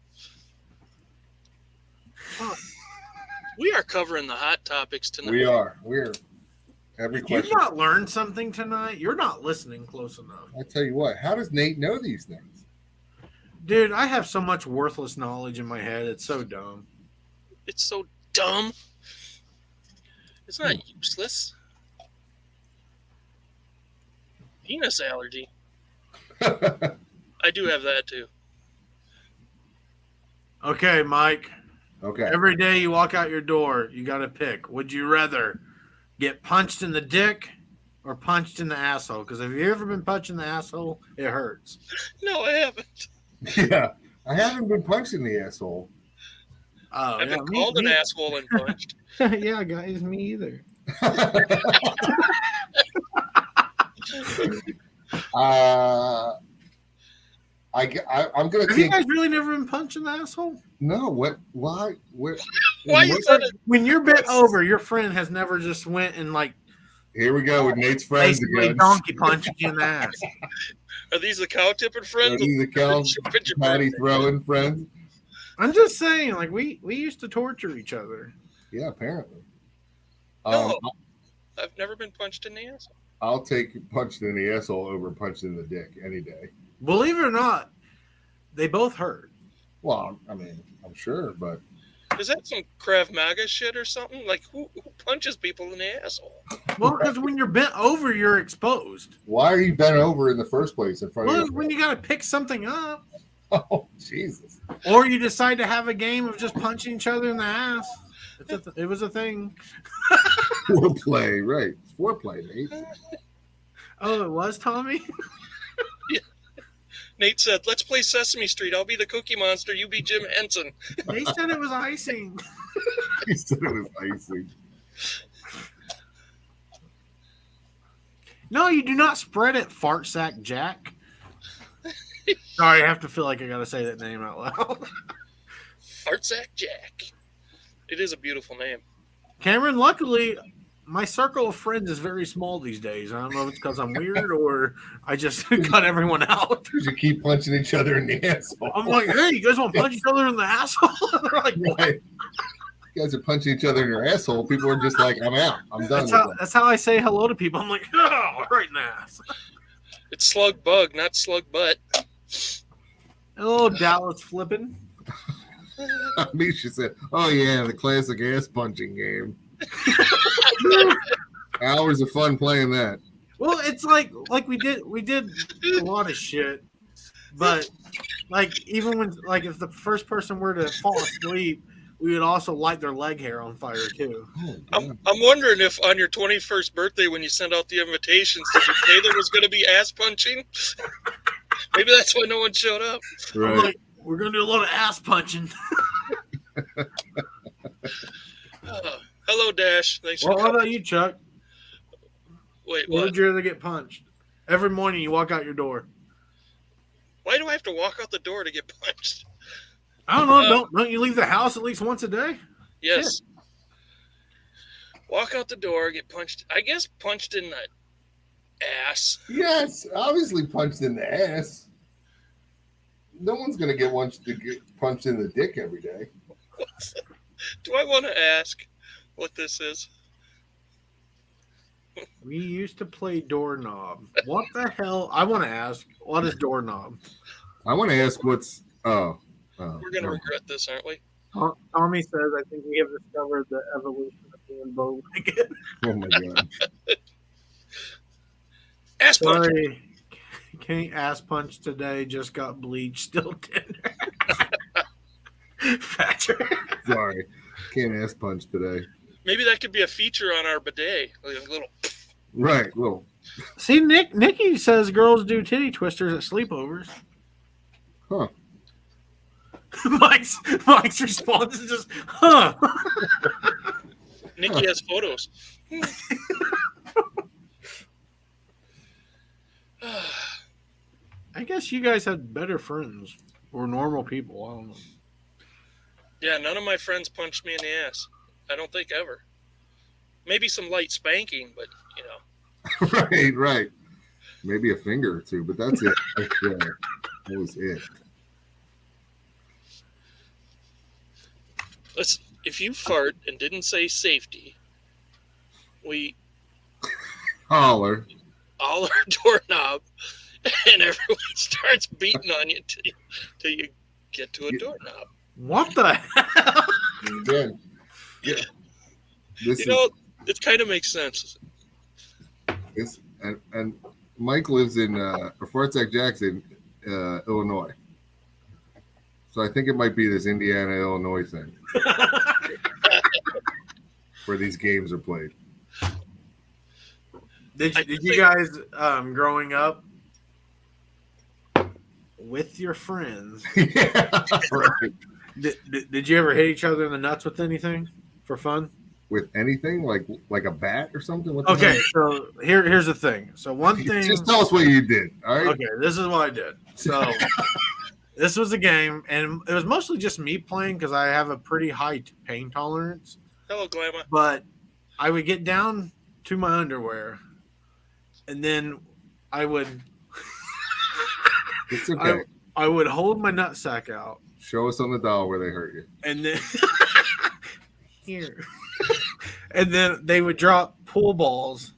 We are covering the hot topics tonight. We are. We're every Did you question. not learn something tonight? You're not listening close enough. I tell you what. How does Nate know these things? Dude, I have so much worthless knowledge in my head. It's so dumb. It's so dumb. It's not useless. Penis allergy. I do have that too. Okay, Mike. Okay. Every day you walk out your door, you got to pick. Would you rather get punched in the dick or punched in the asshole? Because have you ever been punched in the asshole? It hurts. No, I haven't. Yeah. I haven't been punched in the asshole. Oh, I've yeah, been called an asshole and punched. Yeah, guys, me either. I'm gonna. Have you guys really never been punched in the asshole? No. What? Why? What? Why you said it? When you're bent over, your friend has never just went and like Here we go with Nate's friends basically again. donkey punching you in the ass. Are these the cow tipping friends? These the cow patty throwing friends. I'm just saying, like we used to torture each other. Yeah, apparently. No, I've never been punched in the ass. I'll take punched in the asshole over punched in the dick any day. Believe it or not, they both hurt. Well, I mean, I'm sure, but Is that some Krav Maga shit or something? Like, who punches people in the asshole? Well, because when you're bent over, you're exposed. why are you bent over in the first place in front Well, of your when you got to pick something up, Oh, Jesus. or you decide to have a game of just punching each other in the ass. It was a thing. Foreplay, right. Foreplay, Nate. Oh, it was, Tommy? Nate said, let's play Sesame Street. I'll be the Cookie Monster. You be Jim Henson. They said it was icing. He said it was icing. No, you do not spread it, Fart Sack Jack. Sorry, I have to feel like I got to say that name out loud. Fartsack Jack. It is a beautiful name. Cameron, luckily, my circle of friends is very small these days. I don't know if it's because I'm weird or I just cut everyone out. You keep punching each other in the asshole. I'm like, hey, you guys want to punch each other in the asshole? They're like, Right. You guys are punching each other in your asshole. People are just like, I'm out. I'm done. That's how I say hello to people. I'm like, oh, right in the ass. It's slug bug, not slug butt. Hello, Dallas flipping. Misha said, oh, yeah, the classic ass punching game. Hours of fun playing that. Well, it's like we did a lot of shit, but like even when like if the first person were to fall asleep, we would also light their leg hair on fire too. I'm wondering if on your 21st birthday, when you send out the invitations, did you say there was going to be ass punching? Maybe that's why no one showed up. Right. Like, we're gonna do a lot of ass punching. Hello, Dash. Thanks Well, for how coming. about you, Chuck? Wait, Where what? would you rather get punched? Every morning you walk out your door. Why do I have to walk out the door to get punched? I don't know. Don't you leave the house at least once a day? Yes. Walk out the door, get punched. I guess punched in the ass. Yes, obviously punched in the ass. No one's going to get punched in the dick every day. Do I want to ask what this is? We used to play doorknob. What the hell? I want to ask, what is doorknob? I want to ask what's... We're going to regret this, aren't we? Tommy says, I think we have discovered the evolution of being bow-legged. Oh, my God. Ass punch. Sorry, can't ass punch today. Just got bleached. Still tender. Patrick. Sorry. Can't ass punch today. Maybe that could be a feature on our bidet. Like a little. Right. Well, See, Nikki says girls do titty twisters at sleepovers. huh. Mike's response is just, huh. Nikki has photos. I guess you guys had better friends or normal people. I don't know. Yeah, none of my friends punched me in the ass. I don't think ever. Maybe some light spanking, but you know. Right. Maybe a finger or two, but that's it. That was it. Listen, if you fart and didn't say safety, we Holler. all our doorknob, and everyone starts beating on you till you get to a doorknob. What the hell? Again. Yeah. It kind of makes sense. And Mike lives in Fort Sac Jackson, Illinois. So I think it might be this Indiana, Illinois thing where these games are played. Did you guys, growing up with your friends, Yeah, right. did you ever hit each other in the nuts with anything for fun? with anything like a bat or something? What Okay, so here's the thing. So one thing. Just tell us what you did. All right. Okay, this is what I did. So this was a game, and it was mostly just me playing because I have a pretty high pain tolerance. Hello, Glamour. But I would get down to my underwear, and then I would. It's okay. I would hold my nutsack out. Show us on the doll where they hurt you. And then here. And then they would drop pool balls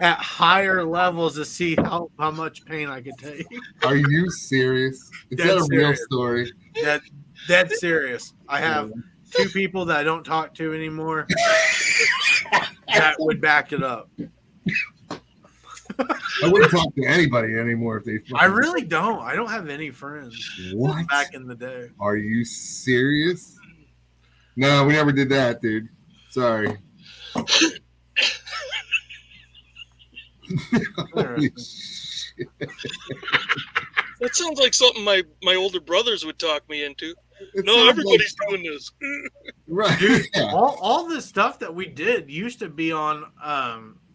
at higher levels to see how much pain I could take. Are you serious? Is Dead that a real serious. story? Dead serious. I have 2 people that I don't talk to anymore that would back it up. I wouldn't talk to anybody anymore if they. I really don't. I don't have any friends. What? Back in the day. Are you serious? No, we never did that, dude. Sorry. Holy shit. That sounds like something my older brothers would talk me into. It No, sounds everybody's like- doing this. Right. Dude, Yeah. all this stuff that we did used to be on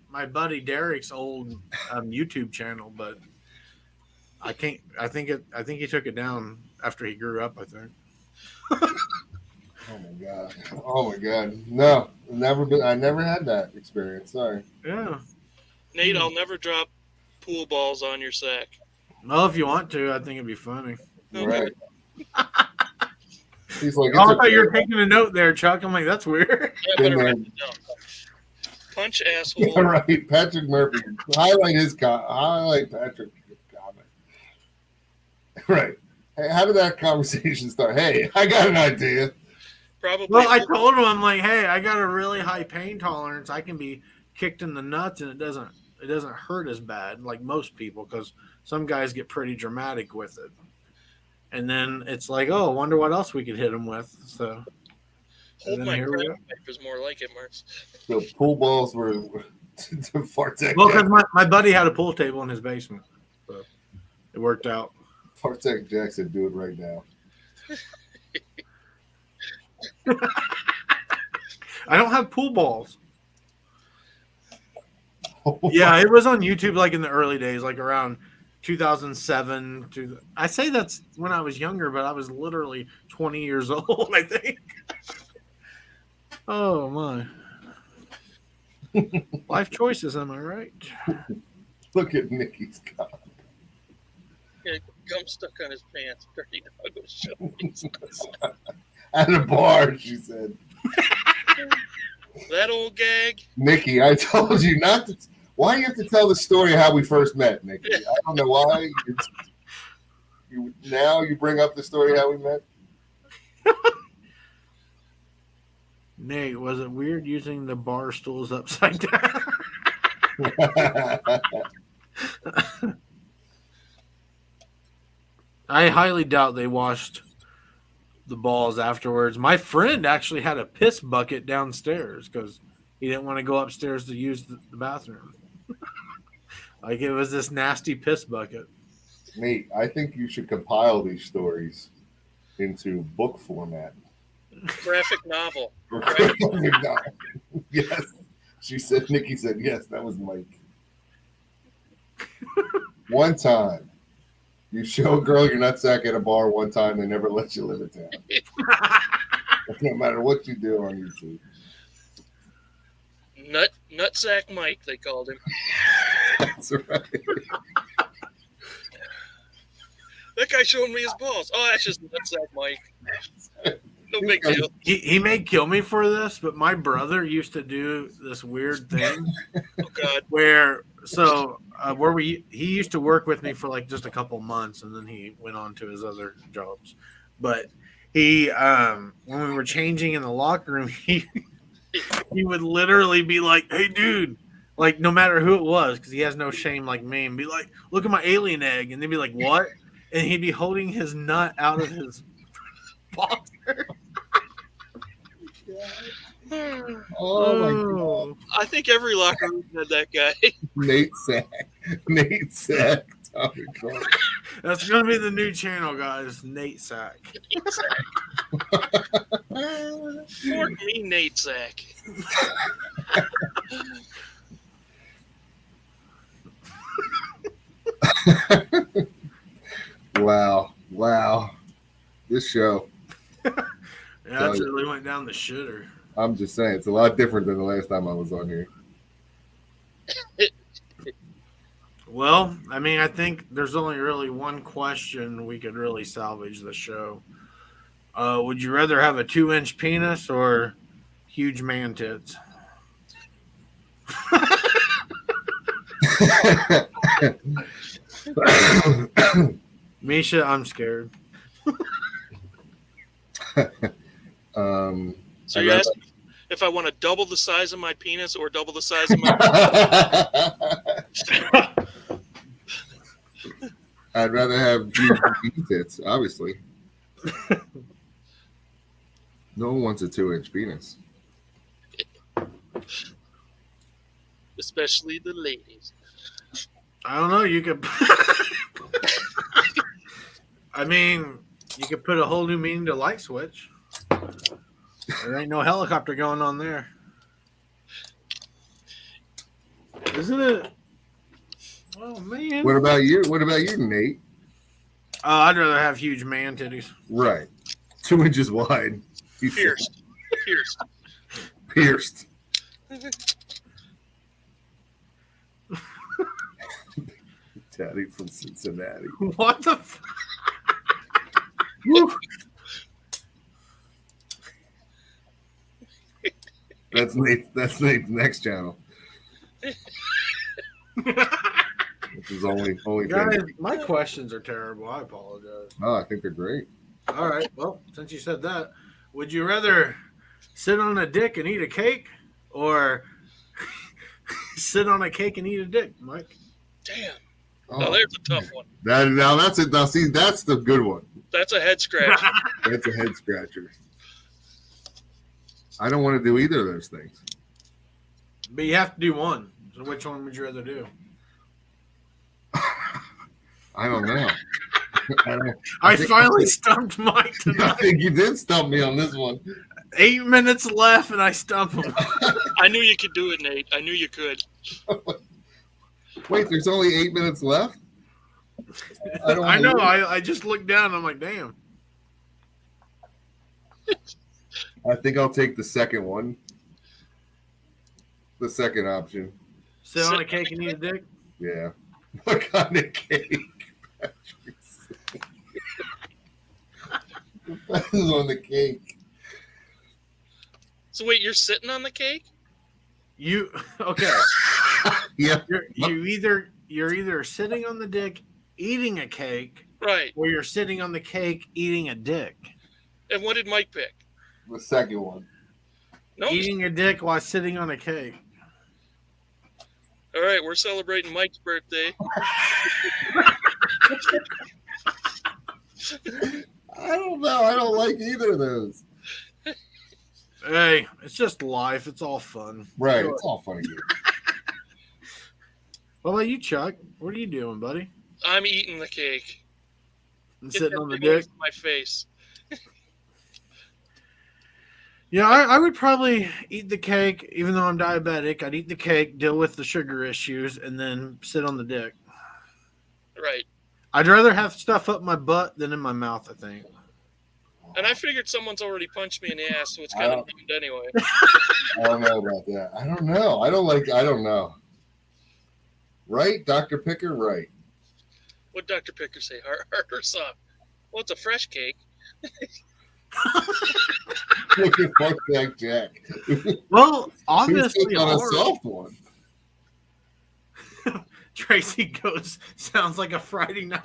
my buddy Derek's old YouTube channel, but I think he took it down after he grew up, I think. Oh my god. Oh my god. No, I never had that experience. Sorry. Yeah. Nate, I'll never drop pool balls on your sack. Well, if you want to, I think it'd be funny. Okay. Right. He's like, Oh, I it's thought you were okay. taking a note there, Chuck. I'm like, that's weird. Yeah, I better write it down. Punch asshole. Yeah, right. Patrick Murphy. Highlight Patrick's comment. Right. Hey, how did that conversation start? Hey, I got an idea. Probably. Well, I told him, I'm like, hey, I got a really high pain tolerance. I can be kicked in the nuts, and it doesn't hurt as bad like most people, because some guys get pretty dramatic with it. And then it's like, oh, I wonder what else we could hit them with. So Hold then my here we crap go. pipe is more like it, Marks. The pool balls were to Fartek. Well, because my buddy had a pool table in his basement, so it worked out. Fartek Jackson, do it right now. I don't have pool balls. Yeah, it was on YouTube like in the early days, like around 2007. I say that's when I was younger, but I was literally 20 years old, I think. Oh, my. Life choices, am I right? Look at Nikki's cock. Yeah, gum stuck on his pants. Dirty dog was showing his nuts. At a bar, she said. That old gag. Nikki, I told you not to. Why do you have to tell the story of how we first met, Nikki? I don't know why. Now you bring up the story of how we met. Nate, was it weird using the bar stools upside down? I highly doubt they washed the balls afterwards. My friend actually had a piss bucket downstairs because he didn't want to go upstairs to use the bathroom. Like it was this nasty piss bucket. Nate, I think you should compile these stories into book format. Graphic novel. Yes. She said, Nikki said, yes, that was Mike. One time. You show a girl your nutsack at a bar one time, they never let you live it down. No matter what you do on YouTube. Nutsack Mike, they called him. That's right. That guy showing me his balls. Oh, that's just Nutsack Mike. No big deal. He may kill me for this, but my brother used to do this weird thing Oh, God. where he used to work with me for like just a couple months, and then he went on to his other jobs. But he when we were changing in the locker room, he would literally be like, hey dude, like no matter who it was, because he has no shame like me, and be like, look at my alien egg, and they'd be like, what? And he'd be holding his nut out of his boxer. Oh my God. I think every locker room had that guy. Nate Sack. Tommy Clark. That's gonna be the new channel, guys. Nate Sack. For me, Nate Sack. Wow. This show. Yeah, that's really went down the shitter. I'm just saying, it's a lot different than the last time I was on here. Well, I mean, I think there's only really one question we could really salvage the show. Would you rather have a 2-inch penis or huge man tits? Misha, I'm scared. So you're asking if I want to double the size of my penis or double the size of my I'd rather have huge tits, obviously. No one wants a 2-inch penis. Especially the ladies. I don't know. You could. I mean, you could put a whole new meaning to light switch. There ain't no helicopter going on there. Isn't it? Oh, man. What about you? What about you, Nate? I'd rather have huge man titties. Right. 2 inches wide. Pierced. Daddy from Cincinnati. What the f- That's Nate's next channel. Which is only Guys, my questions are terrible. I apologize. Oh, I think they're great. All right. Well, since you said that, would you rather sit on a dick and eat a cake or sit on a cake and eat a dick, Mike? Damn. Oh, Now there's a tough one. That's it. Now see, that's the good one. That's a head scratcher. That's a head scratcher. I don't want to do either of those things. But you have to do one. So which one would you rather do? I don't know. I finally stumped Mike I tonight. think you did stump me on this one. 8 minutes left and I stumped him. I knew you could do it, Nate. I knew you could. Wait, there's only 8 minutes left? I know. I just looked down and I'm like, damn. I think I'll take the second one. The second option. Sit on a cake and eat a dick? Yeah. What kind of cake? Depends on the cake. So wait, you're sitting on the cake? You okay? Yeah. You're either sitting on the dick eating a cake, Right. or you're sitting on the cake eating a dick. And what did Mike pick? The second one. Nope. Eating a dick while sitting on a cake. All right, we're celebrating Mike's birthday. I don't know. I don't like either of those. Hey, it's just life. It's all fun. Right. Go It's all funny. What about you, Chuck? What are you doing, buddy? I'm eating the cake. And Get sitting that on the thing away dick? from my face. Yeah, I would probably eat the cake, even though I'm diabetic. I'd eat the cake, deal with the sugar issues, and then sit on the dick. Right. I'd rather have stuff up my butt than in my mouth, I think. And I figured someone's already punched me in the ass, so it's kind of doomed anyway. I don't know about that. I don't know. I don't know. Right, Dr. Picker? Right. What Dr. Picker say? Hard or soft? Well, it's a fresh cake. Look at Fuckback Jack. Well, Who's obviously sitting on a hard. soft one? Tracy goes, sounds like a Friday night.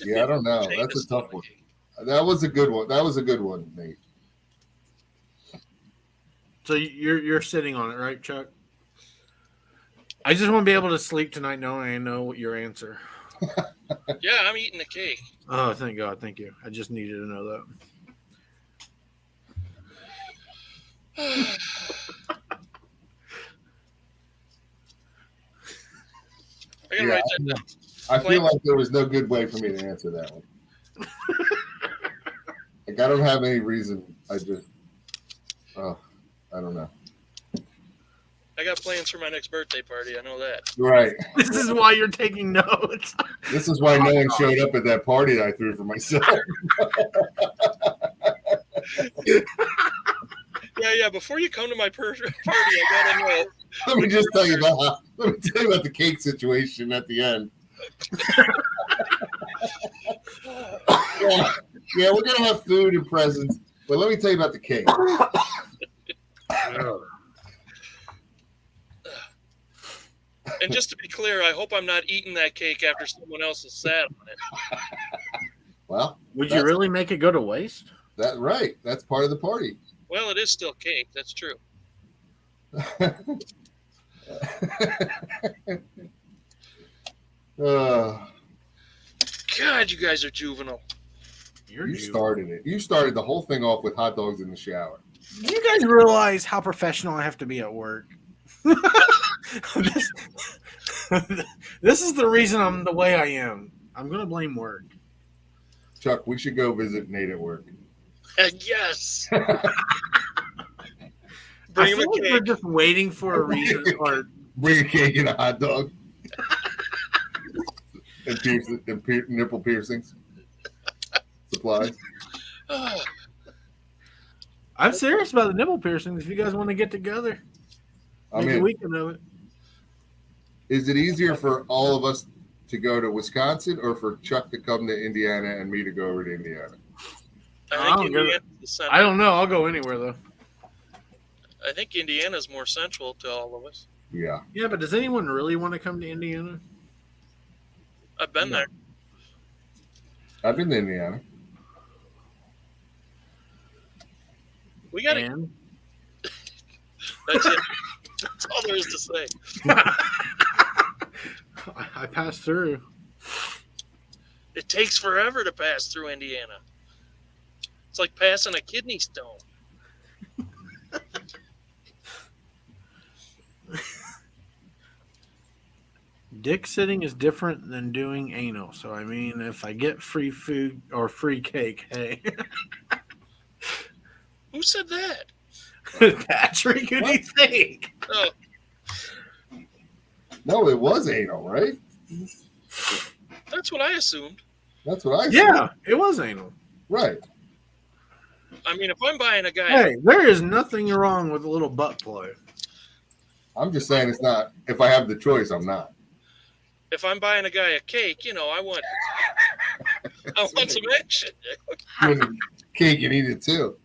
Yeah, I don't know. That's a tough one. That was a good one. That was a good one, Nate. So you're sitting on it, right, Chuck? I just want to be able to sleep tonight knowing I know your answer. Yeah, I'm eating the cake. Oh, thank God. Thank you. I just needed to know that. I gotta write that down. I feel like there was no good way for me to answer that one. Like, I don't have any reason. I don't know. I got plans for my next birthday party. I know that. Right. This is why you're taking notes. This is why no one showed up at that party that I threw for myself. Yeah. Before you come to my party, I gotta know. Let me tell you about the cake situation at the end. Yeah, we're gonna have food and presents, but let me tell you about the cake. And just to be clear, I hope I'm not eating that cake after someone else has sat on it. Well, would you really make it go to waste? That's right. That's part of the party. Well, it is still cake. That's true. God, you guys are juvenile. You started it. You started the whole thing off with hot dogs in the shower. Do you guys realize how professional I have to be at work? This is the reason I'm the way I am. I'm going to blame work. Chuck, we should go visit Nate at work. Yes. I feel like they're just waiting for a reason. Or bring a cake and a hot dog. and nipple piercings. Supplies. I'm serious about the nipple piercings. If you guys want to get together, make a weekend of it. Is it easier for all of us to go to Wisconsin or for Chuck to come to Indiana and me to go over to Indiana? I don't know. I'll go anywhere, though. I think Indiana's more central to all of us. Yeah. Yeah, but does anyone really want to come to Indiana? I've been there. I've been to Indiana. We got it. That's it. That's all there is to say. I passed through. It takes forever to pass through Indiana. It's like passing a kidney stone. Dick sitting is different than doing anal. So, I mean, if I get free food or free cake, hey. Who said that? Patrick, who do you think? Oh. No, it was anal, right? That's what I assumed. That's what I assumed. Yeah, it was anal. Right. I mean, if I'm buying a guy... Hey, there is nothing wrong with a little butt play. I'm just saying it's not. If I have the choice, I'm not. If I'm buying a guy a cake, I want some action. Cake, you need it too.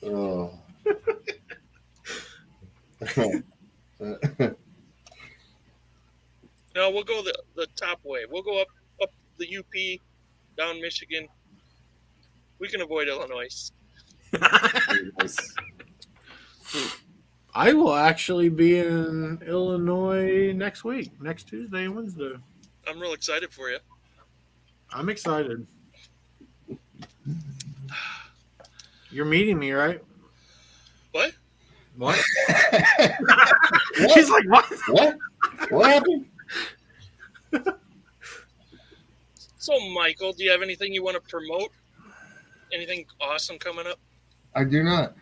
Oh. No, we'll go the top way. We'll go up the UP, down Michigan. We can avoid Illinois. I will actually be in Illinois next week, next Tuesday and Wednesday. I'm real excited for you. I'm excited. You're meeting me, right? What? What? She's like, what? What happened? So, Michael, do you have anything you want to promote? Anything awesome coming up? I do not.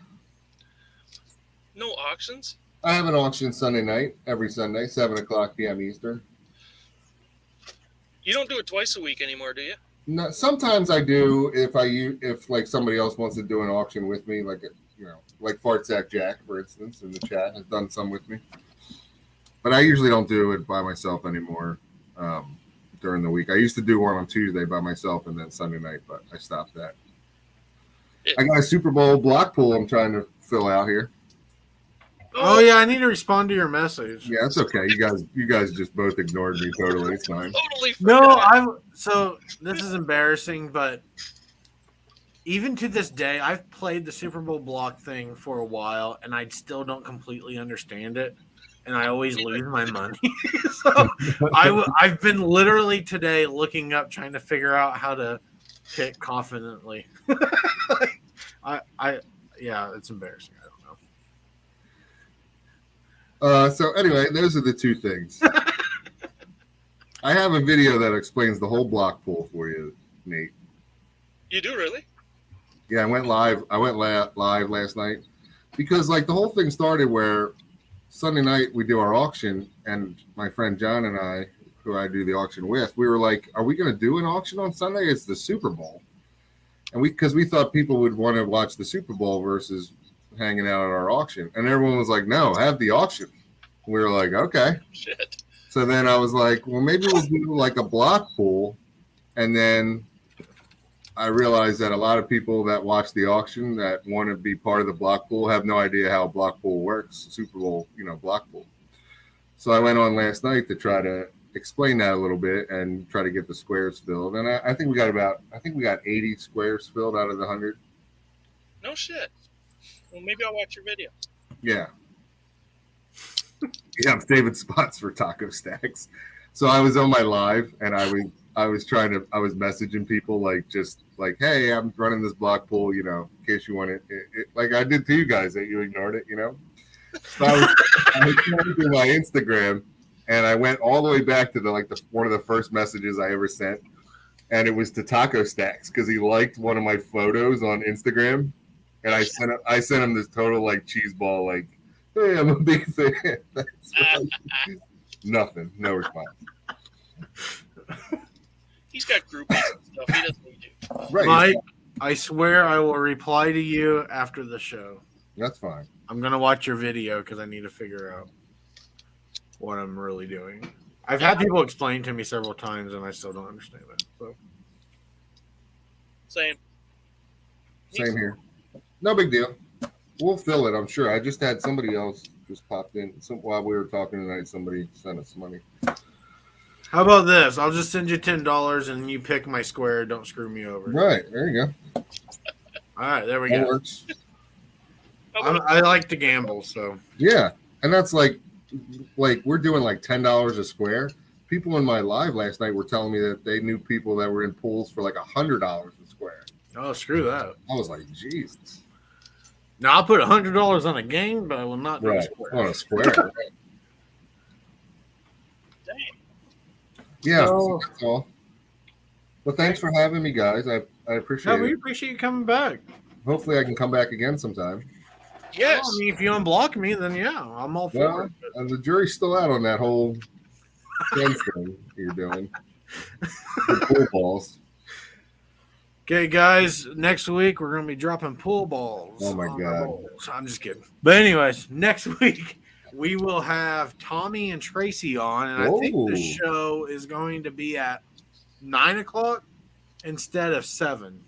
No auctions? I have an auction Sunday night, every Sunday, 7:00 p.m. Eastern. You don't do it twice a week anymore, do you? No, sometimes I do if like somebody else wants to do an auction with me, like Fart Sack Jack, for instance, in the chat has done some with me. But I usually don't do it by myself anymore during the week. I used to do one on Tuesday by myself and then Sunday night, but I stopped that. I got a Super Bowl block pool I'm trying to fill out here. Oh yeah, I need to respond to your message. Yeah, it's okay. You guys just both ignored me totally. It's fine. Totally. So this is embarrassing, but even to this day, I've played the Super Bowl block thing for a while, and I still don't completely understand it, and I always lose my money. So I've been literally today looking up, trying to figure out how to pick confidently. Yeah, it's embarrassing. I don't know. So anyway, those are the two things. I have a video that explains the whole block pool for you, Nate. You do really? Yeah, I went live. Live last night because like the whole thing started where Sunday night we do our auction, and my friend John and I, who I do the auction with, we were like, "Are we going to do an auction on Sunday? It's the Super Bowl," and because we thought people would want to watch the Super Bowl versus hanging out at our auction, and everyone was like, "No, have the auction." We were like, "Okay." Shit. So then I was like, "Well, maybe we'll do like a block pool," and then I realized that a lot of people that watch the auction that want to be part of the block pool have no idea how a block pool works, Super Bowl, block pool. So I went on last night to try to explain that a little bit and try to get the squares filled. And I think we got 80 squares filled out of the 100. No shit. Well, maybe I'll watch your video. Yeah. Yeah, I'm saving spots for taco stacks. So I was on my live and I was messaging people like, hey, I'm running this block pool, in case you want it. Like I did to you guys that you ignored it, So I was trying through my Instagram and I went all the way back to one of the first messages I ever sent. And it was to Taco Stacks because he liked one of my photos on Instagram. And I sent him this total cheese ball, hey, I'm a big fan. Nothing, no response. He's got groupies and stuff. He doesn't need you. Right. Mike, I swear I will reply to you after the show. That's fine. I'm going to watch your video because I need to figure out what I'm really doing. I've had people explain to me several times, and I still don't understand it. So. Same here. No big deal. We'll fill it, I'm sure. I just had somebody else just popped in. While we were talking tonight, somebody sent us money. How about this? I'll just send you $10 and you pick my square. Don't screw me over. Right. There you go. All right. There we That go. works. I like to gamble, so. Yeah. And that's like we're doing $10 a square. People in my live last night were telling me that they knew people that were in pools for $100 a square. Oh, screw that. I was like, Jesus. Now, I'll put $100 on a game, but I will not do a square. On a square. Right. Yeah, So, that's all. Well, thanks for having me, guys. I appreciate we it. appreciate you coming back. Hopefully, I can come back again sometime. Yes. Well, I mean, if you unblock me, then yeah, I'm all for it. And the jury's still out on that whole thing you're doing. The pool balls. Okay, guys, next week we're going to be dropping pool balls. Oh, my on our God. bowls. I'm just kidding. But anyways, next week we will have Tommy and Tracy on, and I think the show is going to be at 9 o'clock instead of 7.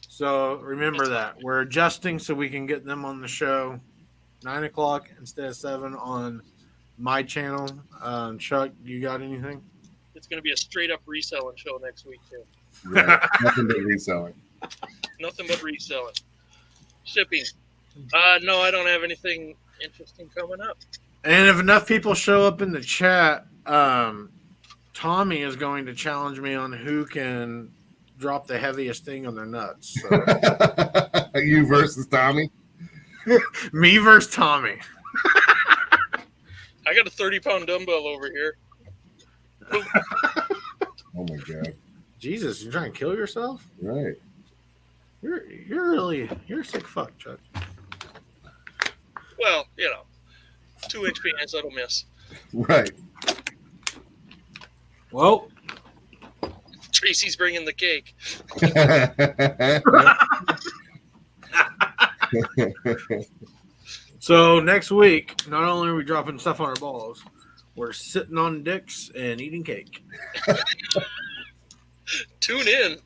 So remember that. We're adjusting so we can get them on the show 9 o'clock instead of 7 on my channel. Chuck, you got anything? It's going to be a straight-up reselling show next week, too. Right. Nothing but reselling. Nothing but reselling. Shipping. No, I don't have anything interesting coming up. And if enough people show up in the chat, Tommy is going to challenge me on who can drop the heaviest thing on their nuts. So. You versus Tommy? Me versus Tommy. I got a 30-pound dumbbell over here. Oh, my God. Jesus, you're trying to kill yourself? Right. You're a sick fuck, Chuck. Well, 2-inch penis, that'll miss. Right. Well, Tracy's bringing the cake. so next week, not only are we dropping stuff on our balls, we're sitting on dicks and eating cake. Tune in.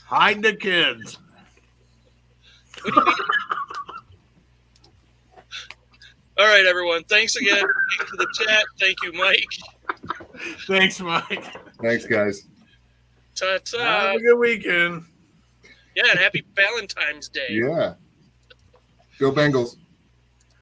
Hide the kids. What do you mean? All right, everyone. Thanks again. Thanks for the chat. Thank you, Mike. Thanks, Mike. Thanks, guys. Ta-ta. Have a good weekend. Yeah, and happy Valentine's Day. Yeah. Go Bengals.